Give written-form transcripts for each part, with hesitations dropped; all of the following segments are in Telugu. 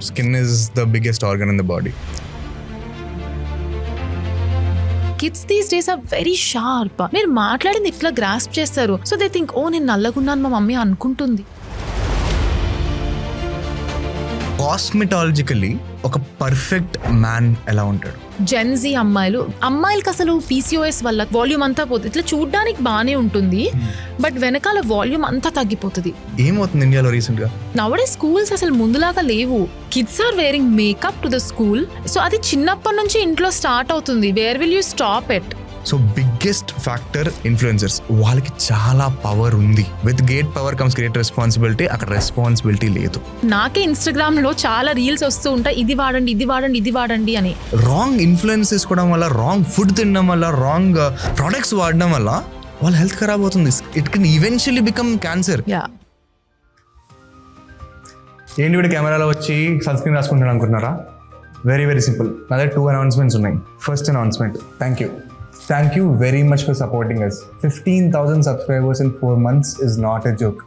Skin is the biggest organ in the body. Kids these days are very sharp. మీరు మాట్లాడింది ఇట్లా గ్రాస్ప్ చేస్తారు. సో దే థింక్ ఓ నేను నల్లగున్నాను మా మమ్మీ అనుకుంటుంది. కాస్మెటాలజికలీ ఒక పర్ఫెక్ట్ మ్యాన్ ఎలా ఉంటాడు? జెన్జీ అమ్మాయిలకి అసలు PCOS వల్ల వాల్యూమ్ అంతా పోతుంది. ఇట్లా చూడ్డానికి బాగానే ఉంటుంది, బట్ వెనకాల వాల్యూమ్ అంతా తగ్గిపోతుంది. ఏమవుతుంది ఇండియాలో రీసెంట్ గా? నవడే స్కూల్స్ అసలు ముందులాగా లేవు. Kids are wearing makeup to the school. So అది చిన్నప్పటి నుంచి ఇంట్లో స్టార్ట్ అవుతుంది. Where will you stop it? So biggest factor influencers. వాళ్ళకి చాలా పవర్ ఉంది. With great power comes great responsibility. అక్కడ రెస్పాన్సిబిలిటీ లేదు. నాకే ఇన్స్టాగ్రామ్ లో చాలా రీల్స్ వస్తూ ఉంటాయి, ఇది వాడండి ఇది వాడండి ఇది వాడండి అని. రాంగ్ ఇన్ఫ్లుయెన్స్ తీసుకోవడం వల్ల, రాంగ్ ఫుడ్ తినడం వల్ల, రాంగ్ ప్రొడక్ట్స్ వాడడం వల్ల వాళ్ళ హెల్త్ ఖరాబ్ అవుతుంది. It can eventually become cancer. ఏంటి వీడి కెమెరాలో వచ్చి సన్ స్క్రీన్ రాసుకుంటాను అనుకుంటున్నారా? Very very simple. నా దగ్గర 2 అనౌన్స్మెంట్స్ ఉన్నాయి. First announcement, Thank you very much for supporting us. 15,000 subscribers in 4 months is not a joke.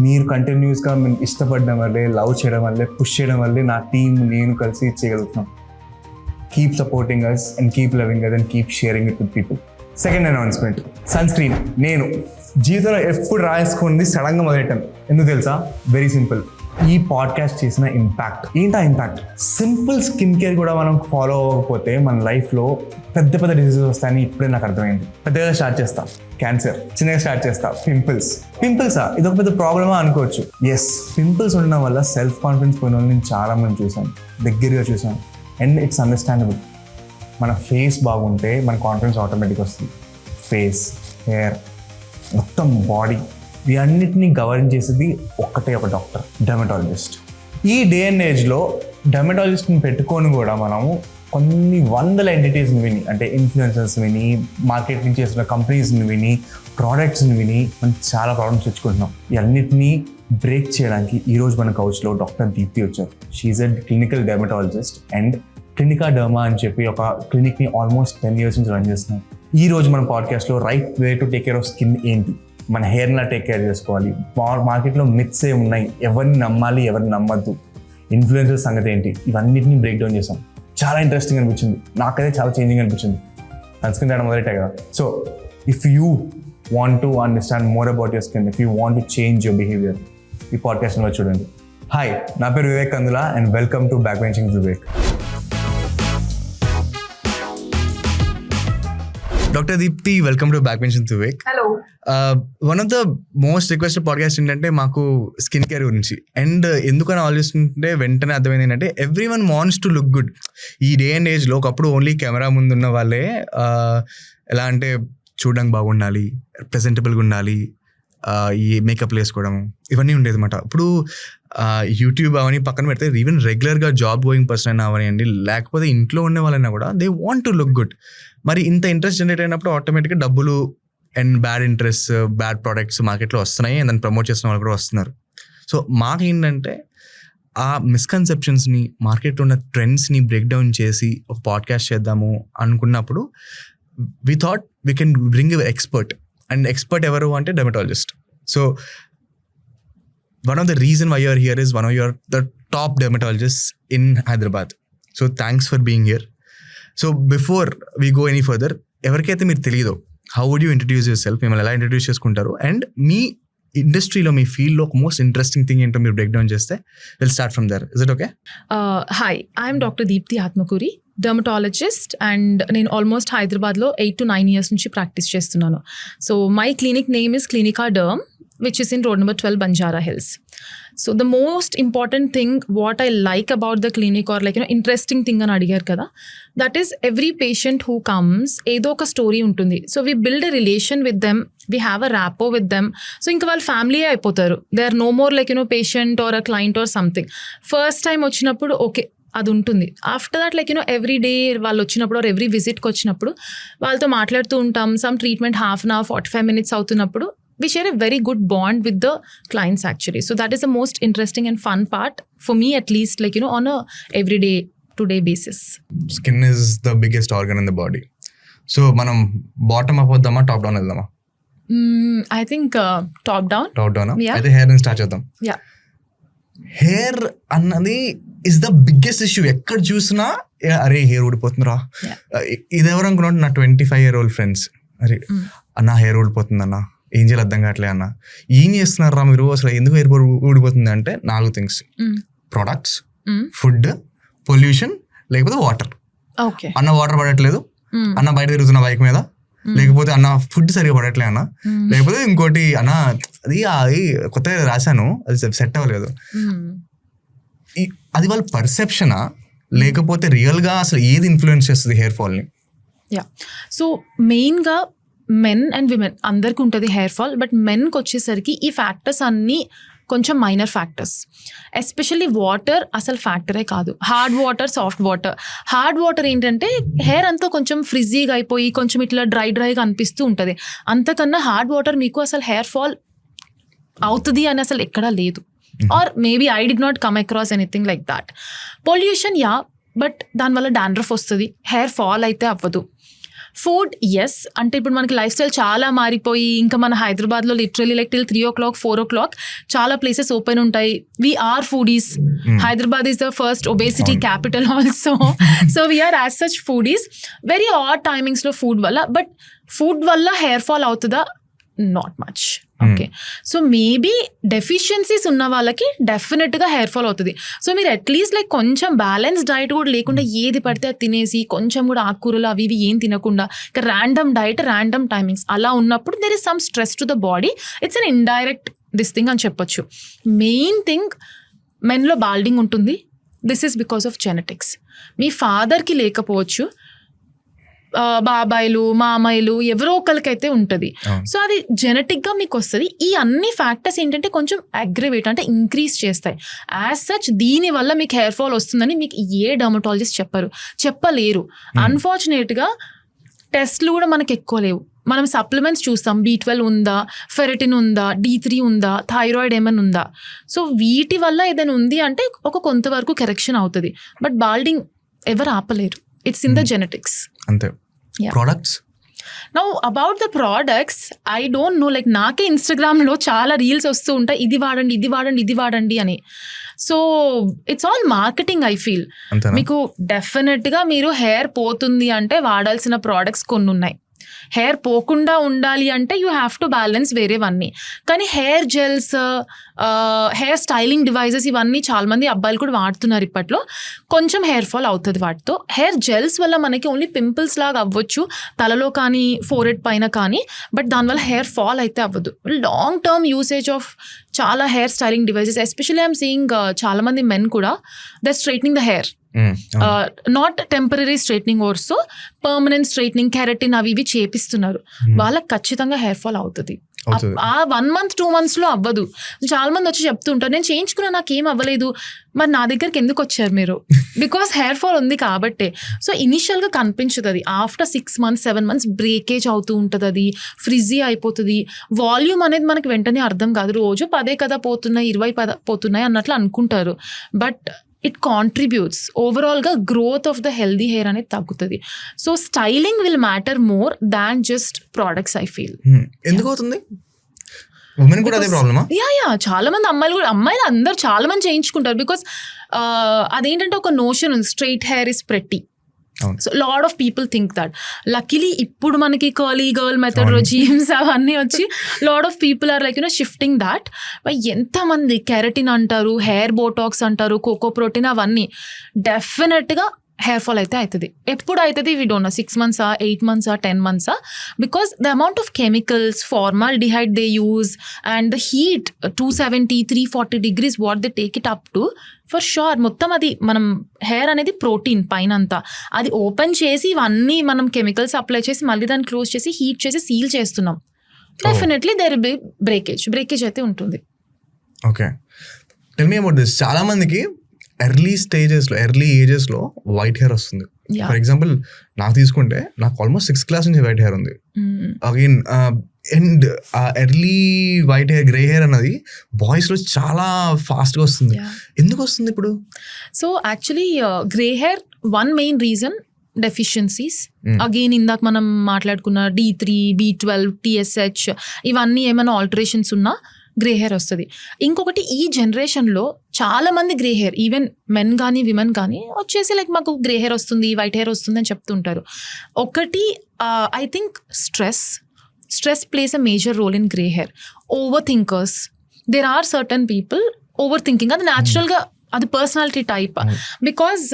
మీరు కంటిన్యూస్గా మేము ఇష్టపడడం వల్లే, లవ్ చేయడం వల్లే, పుష్ చేయడం వల్లే నా టీం నేను కలిసి చేయగలుగుతున్నాం. Keep supporting us and keep loving us and keep sharing it with people. Second announcement, sunscreen. నేను జీవితంలో ఎప్పుడు రాసుకుంది సడన్గా మొదలెట్టాను. ఎందుకు తెలుసా? Very simple. ఈ పాడ్కాస్ట్ చేసిన ఇంపాక్ట్ ఏంటా? ఇంపాక్ట్ సింపుల్ స్కిన్ కేర్ కూడా మనం ఫాలో అవ్వకపోతే మన లైఫ్లో పెద్ద పెద్ద డిసీజెస్ వస్తాయని ఇప్పుడే నాకు అర్థమైంది. పెద్దగా స్టార్ట్ చేస్తా క్యాన్సర్, చిన్నగా స్టార్ట్ చేస్తా పింపుల్సా ఇది ఒక పెద్ద ప్రాబ్లమా అనుకోవచ్చు. ఎస్, పింపుల్స్ ఉండడం వల్ల సెల్ఫ్ కాన్ఫిడెన్స్ పోయిన వాళ్ళని నేను చాలా మంది చూసాను, దగ్గరగా చూసాను. And it's understandable. మన ఫేస్ బాగుంటే మన కాన్ఫిడెన్స్ ఆటోమేటిక్ వస్తుంది. ఫేస్, హెయిర్, మొత్తం బాడీ, ఈ అన్నిటినీ గవర్న్ చేసేది ఒక డాక్టర్, డెర్మటాలజిస్ట్. ఈ డే అండ్ ఏజ్లో డెర్మటాలజిస్ట్ని పెట్టుకొని కూడా మనము కొన్ని వందల ఎంటిటీస్ని విని, అంటే ఇన్ఫ్లుయెన్సర్స్ విని, మార్కెట్ నుంచి చేస్తున్న కంపెనీస్ని విని, ప్రోడక్ట్స్ని విని మనం చాలా ప్రాబ్లమ్స్ తెచ్చుకుంటున్నాం. ఈ అన్నిటినీ బ్రేక్ చేయడానికి ఈరోజు మన కౌచ్లో డాక్టర్ దీప్తి వచ్చారు. She's a clinical dermatologist and Clinica Derma అని చెప్పి ఒక క్లినిక్ని ఆల్మోస్ట్ 10 years నుంచి రన్ చేస్తున్నాం. ఈ రోజు మన పాడ్కాస్ట్లో right way to take care of skin ఏంటి, మన హెయిర్ని టేక్ కేర్ చేసుకోవాలి, మార్కెట్లో మిత్స్ ఏ ఉన్నాయి, ఎవరిని నమ్మాలి ఎవరిని నమ్మద్దు, ఇన్ఫ్లుయెన్సర్ సంగతి ఏంటి, ఇవన్నిటిని బ్రేక్ డౌన్ చేసాం. చాలా ఇంట్రెస్టింగ్ అనిపించింది, నాకైతే చాలా చేంజింగ్ అనిపించింది. సన్స్క్రీన్ రాయడం మొదలెట్టాయి కదా. So if you want to understand more about your skin, if you want to change your behaviour, ఈ పాడ్కాస్ట్లో చూడండి. హాయ్, నా పేరు Vivek Kandula and welcome to Backbenching with Vivek. Dr. Deepthi, welcome to Backbenching with Vivek. Hello. One of the most requested podcasts ఏంటంటే మాకు స్కిన్ కేర్ గురించి. అండ్ ఎందుకని ఆలోచిస్తుంటే వెంటనే అర్థమైంది ఏంటంటే everyone wants to look good. ఈ డే అండ్ ఏజ్లో ఒకప్పుడు ఓన్లీ కెమెరా ముందున్న వాళ్ళే ఎలా అంటే చూడడానికి బాగుండాలి, ప్రెజెంటబుల్గా ఉండాలి, ఈ మేకప్ వేసుకోవడం ఇవన్నీ ఉండేది అనమాట. ఇప్పుడు యూట్యూబ్ అవన్నీ పక్కన పెడితే ఈవెన్ రెగ్యులర్గా జాబ్ గోయింగ్ పర్సన్ అయినా అవనివ్వండి, లేకపోతే ఇంట్లో ఉండే వాళ్ళైనా కూడా they want to look good. మరి ఇంత ఇంట్రెస్ట్ జనరేట్ అయినప్పుడు ఆటోమేటిక్గా డబ్బులు and bad interest, bad products మార్కెట్లో వస్తున్నాయి, దాన్ని ప్రమోట్ చేసిన వాళ్ళు కూడా వస్తున్నారు. సో మాకేంటంటే ఆ మిస్కన్సెప్షన్స్ని, మార్కెట్లో ఉన్న ట్రెండ్స్ని బ్రేక్ డౌన్ చేసి ఒక పాడ్కాస్ట్ చేద్దాము అనుకున్నప్పుడు we thought we can bring expert. And expert ఎవరు అంటే dermatologist. So one of the reason why you're here is one of your the top dermatologists in Hyderabad. So thanks for being here. So before we go any further, ఎవరికైతే మీరు తెలియదో, how would you introduce yourself? మిమ్మల్ని ఎలా ఇంట్రడ్యూస్ చేసుకుంటారు? అండ్ మీ ఇండస్ట్రీలో, మీ ఫీల్డ్లో ఒక మోస్ట్ ఇంట్రెస్టింగ్ థింగ్ ఏంటో మీరు బ్రేక్ డౌన్ చేస్తే will start from there. Is it okay? Hi, I'm doctor Deepti Atmakuri, dermatologist. And నేను ఆల్మోస్ట్ హైదరాబాద్లో 8 to 9 years నుంచి ప్రాక్టీస్ చేస్తున్నాను. So my clinic name is Clinica Derm, which is in road number 12 Banjara Hills. So the most important thing what I like about the clinic, or like interesting thing అని అడిగారు కదా, that is every patient who comes ఏదో ఒక స్టోరీ ఉంటుంది. So we build a relation with them, we have a rapport with them. So ఇంకా వాళ్ళ ఫ్యామిలీ అయిపోతారు. they are no more like patient or a client or something. First time వచ్చినప్పుడు ఓకే అది ఉంటుంది. After that like every day వాళ్ళు వచ్చినప్పుడు ఆర్ ఎవ్రీ విజిట్కి వచ్చినప్పుడు వాళ్ళతో మాట్లాడుతూ ఉంటాం. సమ్ ట్రీట్మెంట్ 1/2 hour 45 minutes అవుతున్నప్పుడు we share a very good bond with the clients actually. So that is the most interesting and fun part for me, at least, like on a everyday to day basis. Skin is the biggest organ in the body. So మనం బాటమ్ అప్ వద్దామా, టాప్ డౌన్ వెళ్దామా? I think top down. Top down. Yeah. అయితే హెయిర్ నుంచి స్టార్ట్ చేద్దాం. Yeah. హెయిర్ అన్నది ఇస్ ద బిగ్గెస్ట్ ఇష్యూ. ఎక్కడ చూసినా అరే హెయిర్ ఊడిపోతుందిరా. ఇది ఎవరు అనుకున్నాడు, నా 25-year-old ఫ్రెండ్స్, అరే అన్న హెయిర్ ఊడిపోతుంది అన్న, ఏం చేయాలి అర్థం కావట్లే అన్న. ఏం చేస్తున్నారా మీరు, అసలు ఎందుకు హెయిర్ ఊడిపోతుంది అంటే 4 things: ప్రొడక్ట్స్, ఫుడ్, పొల్యూషన్, లేకపోతే వాటర్. అన్న వాటర్ పడట్లేదు, అన్న బయట తిరుగుతున్న బైక్ మీద, లేకపోతే అన్న ఫుడ్ సరిగా పడట్లే అన్న, లేకపోతే ఇంకోటి అన్న అది కొత్తగా రాశాను అది సెట్ అవ్వలేదు. అది వాళ్ళ పర్సెప్షనా లేకపోతే రియల్గా అసలు ఏది ఇన్ఫ్లుయెన్స్ చేస్తుంది హెయిర్ ఫాల్ని? సో మెయిన్గా మెన్ అండ్ విమెన్ అందరికి ఉంటుంది హెయిర్ ఫాల్, బట్ మెన్కి వచ్చేసరికి ఈ ఫ్యాక్టర్స్ అన్నీ కొంచెం మైనర్ ఫ్యాక్టర్స్. ఎస్పెషల్లీ వాటర్ అసలు ఫ్యాక్టరే కాదు. Hard water, soft water. Hard water ఏంటంటే హెయిర్ అంతా కొంచెం ఫ్రిజీగా అయిపోయి కొంచెం ఇట్లా డ్రైగా అనిపిస్తూ ఉంటుంది. అంతకన్నా హార్డ్ వాటర్ మీకు అసలు హెయిర్ ఫాల్ అవుతుంది అని అసలు ఎక్కడా లేదు. Or maybe I did not come across anything like that. Pollution but దానివల్ల డాండ్రఫ్ వస్తుంది, హెయిర్ ఫాల్ అయితే అవ్వదు. ఫుడ్ ఎస్, అంటే ఇప్పుడు మనకి లైఫ్ స్టైల్ చాలా మారిపోయి ఇంకా మన హైదరాబాద్లో literally like till 3 o'clock 4 o'clock చాలా ప్లేసెస్ ఓపెన్ ఉంటాయి. We are foodies. Hyderabad is the first obesity capital also. So we're as such foodies. Very odd టైమింగ్స్లో ఫుడ్ వల్ల. బట్ ఫుడ్ వల్ల హెయిర్ ఫాల్ అవుతుందా? Not much. Okay, so maybe deficiencies ఉన్న వాళ్ళకి డెఫినెట్గా హెయిర్ ఫాల్ అవుతుంది. సో మీరు అట్లీస్ట్ లైక్ కొంచెం బ్యాలెన్స్ డైట్ కూడా లేకుండా ఏది పడితే అది తినేసి కొంచెం కూడా ఆకుకూరలు అవి ఇవి ఏం తినకుండా ఇంకా ర్యాండమ్ డైట్, ర్యాండమ్ టైమింగ్స్ అలా ఉన్నప్పుడు there is some stress to the body. It's an indirect this thing అని చెప్పొచ్చు. మెయిన్ థింగ్ మెన్లో బాల్డింగ్ ఉంటుంది. This is because of genetics. మీ ఫాదర్కి లేకపోవచ్చు, బాబాయిలు మామయ్యలు ఎవరో ఒకరికైతే ఉంటుంది. సో అది జెనెటిక్గా మీకు వస్తుంది. ఈ అన్ని ఫ్యాక్టర్స్ ఏంటంటే కొంచెం అగ్రివేట్ అంటే ఇంక్రీజ్ చేస్తాయి. యాజ్ సచ్ దీనివల్ల మీకు హెయిర్ ఫాల్ వస్తుందని మీకు ఏ డర్మటాలజిస్ట్ చెప్పలేరు. అన్ఫార్చునేట్గా టెస్ట్లు కూడా మనకు ఎక్కువ లేవు. మనం సప్లిమెంట్స్ చూస్తాం, B12 ఉందా, ఫెరటిన్ ఉందా, D3 ఉందా, థైరాయిడ్ ఏమైనా ఉందా. సో వీటి వల్ల ఏదైనా ఉంది అంటే కొంతవరకు కరెక్షన్ అవుతుంది. బట్ బాల్డింగ్ ఎవరు ఆపలేరు. It's in the genetics. అంతే. Products now about the products I don't know. Like నాకే ఇన్స్టాగ్రామ్లో చాలా రీల్స్ వస్తూ ఉంటాయి, ఇది వాడండి ఇది వాడండి ఇది వాడండి అని. So it's all marketing I feel. మీకు డెఫినెట్గా మీరు హెయిర్ పోతుంది అంటే వాడాల్సిన ప్రోడక్ట్స్ కొన్ని ఉన్నాయి. హెయిర్ పోకుండా ఉండాలి అంటే యూ హ్యావ్ టు బ్యాలెన్స్ వేరేవన్నీ. కానీ hair gels, hair styling devices ఇవన్నీ చాలామంది అబ్బాయిలు కూడా వాడుతున్నారు ఇప్పట్లో. కొంచెం హెయిర్ ఫాల్ అవుతుంది వాటితో. హెయిర్ జెల్స్ వల్ల మనకి ఓన్లీ పింపుల్స్ లాగా అవ్వచ్చు తలలో కానీ ఫోరెడ్ పైన కానీ, బట్ దానివల్ల హెయిర్ ఫాల్ అయితే అవ్వదు. లాంగ్ టర్మ్ యూసేజ్ ఆఫ్ చాలా hair styling devices, especially I'm seeing చాలామంది మెన్ కూడా they straightening the hair. Not temporary straightening, also permanent straightening, keratin అవి ఇవి చేపిస్తున్నారు. వాళ్ళకి ఖచ్చితంగా హెయిర్ ఫాల్ అవుతుంది. ఆ 1 month 2 monthsలో అవ్వదు. చాలా మంది వచ్చి చెప్తుంటారు, నేను చేయించుకున్నా నాకేం అవ్వలేదు. మరి నా దగ్గరికి ఎందుకు వచ్చారు మీరు? బికాస్ హెయిర్ ఫాల్ ఉంది కాబట్టే. సో ఇనిషియల్గా కనిపించదు. అది ఆఫ్టర్ 6 months 7 months బ్రేకేజ్ అవుతూ ఉంటుంది, అది ఫ్రిజీ అయిపోతుంది. వాల్యూమ్ అనేది మనకి వెంటనే అర్థం కాదు. రోజు 10 కదా పోతున్నాయి, 20 పోతున్నాయి అన్నట్లు అనుకుంటారు. బట్ ఇట్ కాంట్రిబ్యూట్స్ ఓవరాల్గా growth of the healthy hair అనేది తగ్గుతుంది. So styling will matter more than just products I feel. ఎందుకు అవుతుంది? ఉమెన్ కూడా అదే ప్రాబ్లమా? యా చాలా మంది అమ్మాయిలు అందరు చాలా మంది చేయించుకుంటారు. బికాస్ అదేంటంటే ఒక నోషన్ ఉంది, straight hair is pretty. So lot of people think that. Luckily ఇప్పుడు మనకి కర్లీ గర్ల్ మెథడ్ రెజీమ్స్ అవన్నీ వచ్చి lot of people are like shifting that. ఎంతమంది కెరటిన్ అంటారు, హెయిర్ బోటాక్స్ అంటారు, కోకో ప్రోటీన్ అవన్నీ డెఫినెట్గా హెయిర్ ఫాల్ అయితే అవుతుంది. ఎప్పుడు అవుతుంది we don't know. 6 months 8 months 10 months because the amount of chemicals, formaldehyde they use and the heat 270 340 degrees what they take it up to for sure. మొత్తం అది మనం హెయిర్ అనేది ప్రోటీన్ పైన అంతా అది ఓపెన్ చేసి ఇవన్నీ మనం కెమికల్స్ అప్లై చేసి మళ్ళీ దాన్ని క్లోజ్ చేసి హీట్ చేసి సీల్ చేస్తున్నాం. Definitely there will be breakage అయితే ఉంటుంది. Okay, tell me about this. చాలా మందికి ఎర్లీ ఏజెస్లో వైట్ హెయిర్ వస్తుంది. ఫర్ ఎగ్జాంపుల్ నాకు తీసుకుంటే నాకు ఆల్మోస్ట్ 6th class నుంచి వైట్ హెయిర్ ఉంది. Again and early white hair, grey hair అన్నది బాయ్స్లో చాలా ఫాస్ట్గా వస్తుంది. ఎందుకు వస్తుంది ఇప్పుడు? So actually grey hair one main reason deficiencies. Again ఇందాక మనం మాట్లాడుకున్న D3, B12, TSH ఇవన్నీ ఏమైనా ఆల్టరేషన్స్ ఉన్నా గ్రే హెయిర్ వస్తుంది. ఇంకొకటి ఈ జనరేషన్లో చాలా మంది గ్రే హెయిర్, ఈవెన్ మెన్ కానీ విమెన్ కానీ వచ్చేసి లైక్ మాకు గ్రే హెయిర్ వస్తుంది, వైట్ హెయిర్ వస్తుంది అని చెప్తుంటారు. ఒకటి I think stress plays a major role in grey hair. Over thinkers, there are certain people over thinking, అది న్యాచురల్గా అది personality type. Because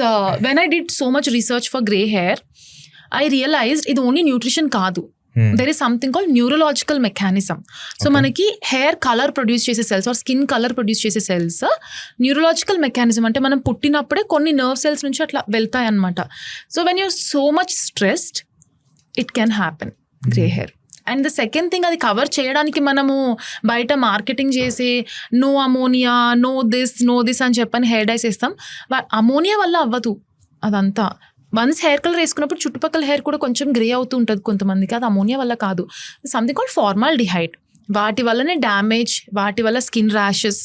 when I did so much research for grey hair I realised ఇది ఓన్లీ న్యూట్రిషన్ కాదు, there is something called neurological mechanism. So మనకి హెయిర్ కలర్ ప్రొడ్యూస్ చేసే cells are skin colour produce చేసే సెల్స్ న్యూరలాజికల్ మెకానిజం, అంటే మనం పుట్టినప్పుడే కొన్ని నర్వ్ సెల్స్ నుంచి అట్లా వెళ్తాయి అనమాట. So when you're so much stressed it can happen grey hair. And the second thing, అది కవర్ చేయడానికి మనము బయట మార్కెటింగ్ చేసి నో అమోనియా, నో దిస్ అని చెప్పని హెయిర్ డైస్ వేస్తాం. అమోనియా వల్ల అవ్వదు అదంతా. వన్స్ హెయిర్ కలర్ వేసుకున్నప్పుడు చుట్టుపక్కల హెయిర్ కూడా కొంచెం గ్రే అవుతూ ఉంటుంది కొంతమందికి, అది అమోనియా వల్ల కాదు. సంథింగ్ కాల్డ్ ఫార్మాల్డిహైడ్, వాటి వల్లనే డ్యామేజ్, వాటి వల్ల స్కిన్ ర్యాషెస్,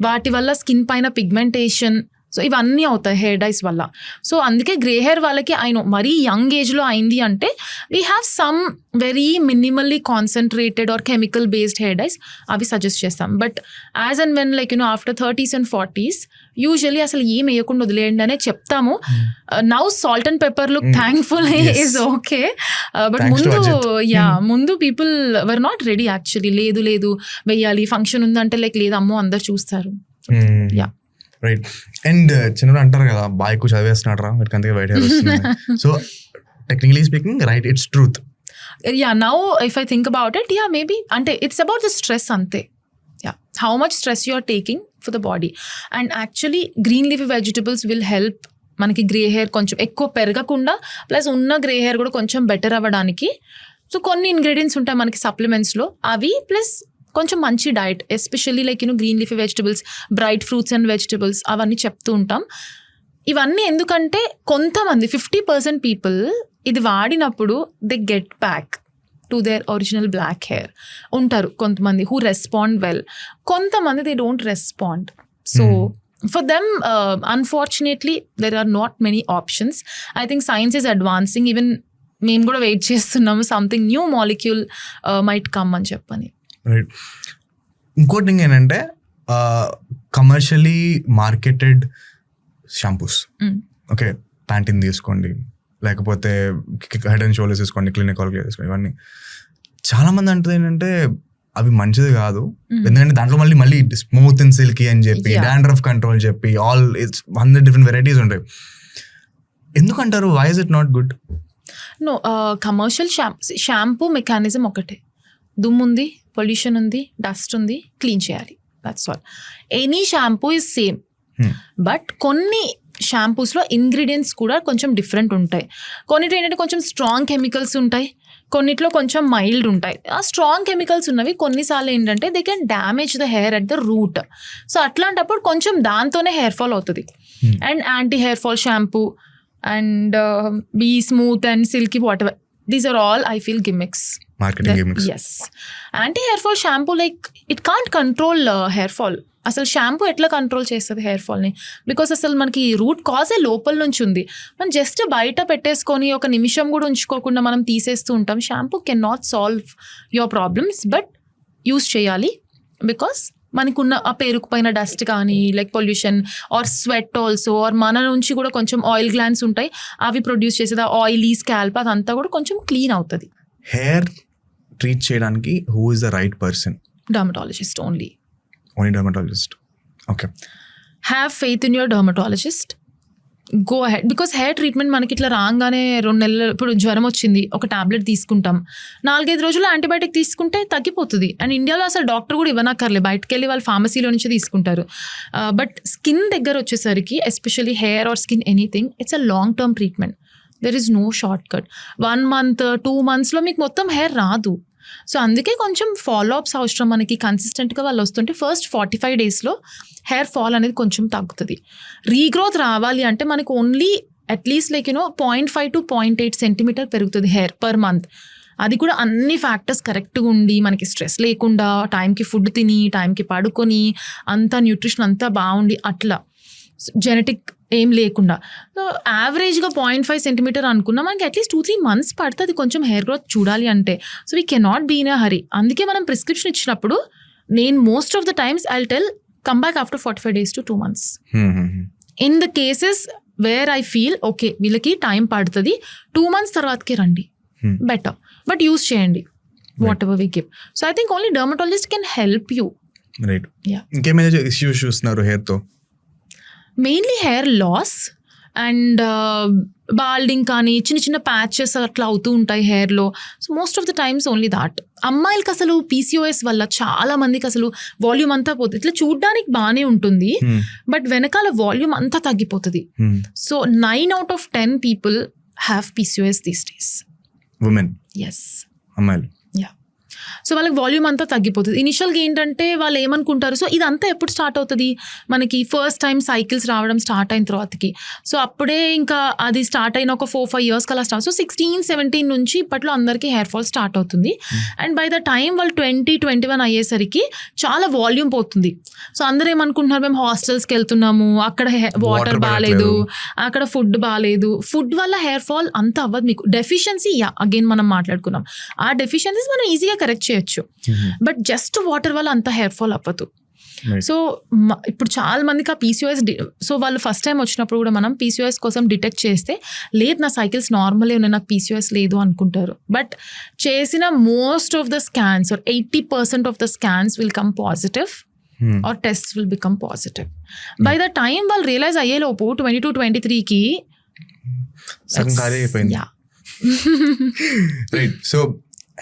వాటి వల్ల స్కిన్ పైన పిగ్మెంటేషన్, సో ఇవన్నీ అవుతాయి హెయిర్ డైస్ వల్ల. సో అందుకే గ్రే హెయిర్ వాళ్ళకి మరీ యంగ్ ఏజ్లో అయింది అంటే we have some very minimally concentrated or chemical based hair dyes, అవి సజెస్ట్ చేస్తాం. But as and when like after 30s and 40s usually అసలు ఏం వేయకుండా వదిలేయండి అనే చెప్తాము. Now salt and pepper look thankful is okay, but ముందు people were not ready actually. లేదు వెయ్యాలి, ఫంక్షన్ ఉందంటే లైక్ లేదు అమ్మో అందరు చూస్తారు. Yeah right. అండ్ చిన్నప్పుడు అంటారు కదా బాగా ఎక్కువ చదివేస్తున్నాడు రా వీటికి అందుకే వైట్ హెయిర్ వస్తుంది. So technically speaking right, it's truth. Yeah now if I think about it, yeah maybe అంటే ఇట్స్ అబౌట్ ద స్ట్రెస్ అంతే. Yeah how much stress you are taking for the body. And actually green leafy vegetables will help మనకి గ్రే హెయిర్ కొంచెం ఎక్కువ పెరగకుండా, ప్లస్ ఉన్న గ్రే హెయిర్ కూడా కొంచెం బెటర్ అవ్వడానికి. సో కొన్ని ఇంగ్రీడియంట్స్ ఉంటాయి మనకి సప్లిమెంట్స్లో, అవి ప్లస్ కొంచెం మంచి diet, especially like green leafy vegetables, bright fruits and vegetables, అవన్నీ చెప్తూ ఉంటాం. ఇవన్నీ ఎందుకంటే కొంతమంది 50% పీపుల్ ఇది వాడినప్పుడు they get back to their original black hair ఉంటారు. కొంతమంది హూ రెస్పాండ్ వెల్, కొంతమంది they don't respond. So for them unfortunately there are not many options. I think science is advancing, even మేము కూడా వెయిట్ చేస్తున్నాము something new molecule might come అని చెప్పని. రైట్. ఇంకోటి థింగ్ ఏంటంటే commercially marketed shampoos, okay Pantene తీసుకోండి, లేకపోతే హెడ్ అండ్ షోల్డర్స్ తీసుకోండి, క్లినిక్ తీసుకోండి, ఇవన్నీ చాలామంది అంటుంది ఏంటంటే అవి మంచిది కాదు, ఎందుకంటే దాంట్లో మళ్ళీ స్మూత్ అండ్ సిల్కీ అని చెప్పి, డాండ్రఫ్ కంట్రోల్ చెప్పి, ఆల్ ఇట్స్ 100 different వెరైటీస్ ఉంటాయి. ఎందుకంటారు? Why is it not good? No, commercial shampoo mechanism ఒకటే, దుమ్ము ఉంది, పొల్యూషన్ ఉంది, డస్ట్ ఉంది, క్లీన్ చేయాలి, that's all. Any shampoo is same, but కొన్ని షాంపూస్లో ఇంగ్రీడియంట్స్ కూడా కొంచెం డిఫరెంట్ ఉంటాయి. కొన్నిట్లో ఏంటంటే కొంచెం స్ట్రాంగ్ కెమికల్స్ ఉంటాయి, కొన్నిట్లో కొంచెం మైల్డ్ ఉంటాయి. ఆ స్ట్రాంగ్ కెమికల్స్ ఉన్నవి కొన్నిసార్లు ఏంటంటే they can damage the hair at the root. So అట్లాంటప్పుడు కొంచెం దాంతోనే హెయిర్ ఫాల్ అవుతుంది. And anti hair fall shampoo and be smooth and silky whatever, these are all I feel gimmicks. Yes, anti hair fall shampoo like it can't control hair fall. అసలు షాంపూ ఎట్లా కంట్రోల్ చేస్తుంది హెయిర్ ఫాల్ని? బికాస్ అసలు మనకి రూట్ కాజే లోపల నుంచి ఉంది. మనం జస్ట్ బయట పెట్టేసుకొని ఒక నిమిషం కూడా ఉంచుకోకుండా మనం తీసేస్తూ ఉంటాం. Shampoo can not solve your problems, but use చేయాలి. బికాస్ మనకున్న ఆ పేరుకుపోయిన డస్ట్ కానీ like pollution or sweat also, or మన నుంచి కూడా కొంచెం ఆయిల్ గ్లాండ్స్ ఉంటాయి, అవి ప్రొడ్యూస్ చేసేది ఆ ఆయిలీ స్కాల్ప్ అదంతా కూడా కొంచెం క్లీన్ అవుతుంది. హెయిర్ ట్రీట్ చేయడానికి who is the right person? Dermatologist only. Only dermatologist. Okay. Have faith in your dermatologist. Go ahead. Because hair treatment మనకి ఇట్లా రాగానే 2 నెలలు, ఇప్పుడు జ్వరం వచ్చింది ఒక టాబ్లెట్ తీసుకుంటాం, 4-5 రోజులు యాంటీబయాటిక్ తీసుకుంటే తగ్గిపోతుంది. అండ్ ఇండియాలో అసలు డాక్టర్ కూడా ఇవ్వనక్కర్లే, బయటకు వెళ్ళి వాళ్ళు ఫార్మసీలో నుంచి తీసుకుంటారు. బట్ స్కిన్ దగ్గర వచ్చేసరికి especially hair or skin anything, it's a long term treatment. There is no shortcut. 1 month 2 monthsలో మీకు మొత్తం హెయిర్ రాదు. సో అందుకే కొంచెం ఫాలోఅప్స్ అవసరం మనకి. కన్సిస్టెంట్గా వాళ్ళు వస్తుంటే ఫస్ట్ 45 daysలో హెయిర్ ఫాల్ అనేది కొంచెం తగ్గుతుంది. రీగ్రోత్ రావాలి అంటే మనకు only at least like 0.5 to 0.8 centimeter పెరుగుతుంది హెయిర్ పర్ మంత్. అది కూడా అన్ని ఫ్యాక్టర్స్ కరెక్ట్గా ఉండి, మనకి స్ట్రెస్ లేకుండా, టైంకి ఫుడ్ తిని, టైంకి పడుకొని, అంతా న్యూట్రిషన్ అంతా బాగుండి, అట్లా జెనెటిక్ ఏం లేకుండా. సో యావరేజ్గా 0.5 centimeter అనుకున్నా మనకి అట్లీస్ట్ 2-3 months పడుతుంది కొంచెం హెయిర్ గ్రోత్ చూడాలి అంటే. So we cannot be in a hurry. అందుకే మనం ప్రిస్క్రిప్షన్ ఇచ్చినప్పుడు నేను most of the times I tell come back after 45 days to 2 months. In the cases where I feel okay వీళ్ళకి టైం పడుతుంది 2 months తర్వాతకి రండి బెటర్ బట్ యూస్ చేయండి whatever we give. So I think only dermatologist can help you. Right. ఇంకేమైనా ఇష్యూస్ చూస్తున్నారు హెయిర్తో? Mainly hair loss and balding కానీ చిన్న చిన్న ప్యాచెస్ అట్లా అవుతూ ఉంటాయి హెయిర్లో. So most of the times only that. అమ్మాయిలకి అసలు PCOS వల్ల చాలా మందికి అసలు వాల్యూమ్ అంతా పోతుంది. ఇట్లా చూడ్డానికి బాగానే ఉంటుంది బట్ వెనకాల వాల్యూమ్ అంతా తగ్గిపోతుంది. So 9 out of 10 people have PCOS these days. Women? Yes. అమ్మాయిలు? యా. సో వాళ్ళకి వాల్యూమ్ అంతా తగ్గిపోతుంది. ఇనిషియల్గా ఏంటంటే వాళ్ళు ఏమనుకుంటారు, సో ఇదంతా ఎప్పుడు స్టార్ట్ అవుతుంది మనకి ఫస్ట్ టైం సైకిల్స్ రావడం స్టార్ట్ అయిన తర్వాతకి. సో అప్పుడే ఇంకా అది స్టార్ట్ అయిన ఒక 4-5 years కలా స్టార్ట్. సో 16-17 నుంచి ఇప్పట్లో అందరికీ హెయిర్ ఫాల్ స్టార్ట్ అవుతుంది. అండ్ బై ద టైం వాళ్ళు 20-21 అయ్యేసరికి చాలా వాల్యూమ్ పోతుంది. సో అందరూ ఏమనుకుంటున్నారు, మేము హాస్టల్స్కి వెళ్తున్నాము, అక్కడ వాటర్ బాగాలేదు, అక్కడ ఫుడ్ బాగాలేదు. ఫుడ్ వల్ల హెయిర్ ఫాల్ అంత అవ్వదు మీకు. డెఫిషియన్సీ అగైన్ మనం మాట్లాడుకున్నాం, ఆ డెఫిషియన్సీస్ మనం ఈజీగా కరెక్ట్ చేయొచ్చు. బట్ జస్ట్ వాటర్ వల్ల అంత హెయిర్ ఫాల్ అవ్వదు. సో ఇప్పుడు చాలా మందికి ఆ PCOS సో వాళ్ళు ఫస్ట్ టైం వచ్చినప్పుడు కూడా మనం PCOS కోసం డిటెక్ట్ చేస్తే లేదు నా సైకిల్స్ నార్మలే ఉన్నాయి, నాకు PCOS లేదు అనుకుంటారు. బట్ చేసిన most of the scans are 80% of the scans will come positive or test will become positive. By the time వాళ్ళు రియలైజ్ అయ్యేలోపు 22-23కి రైట్. సో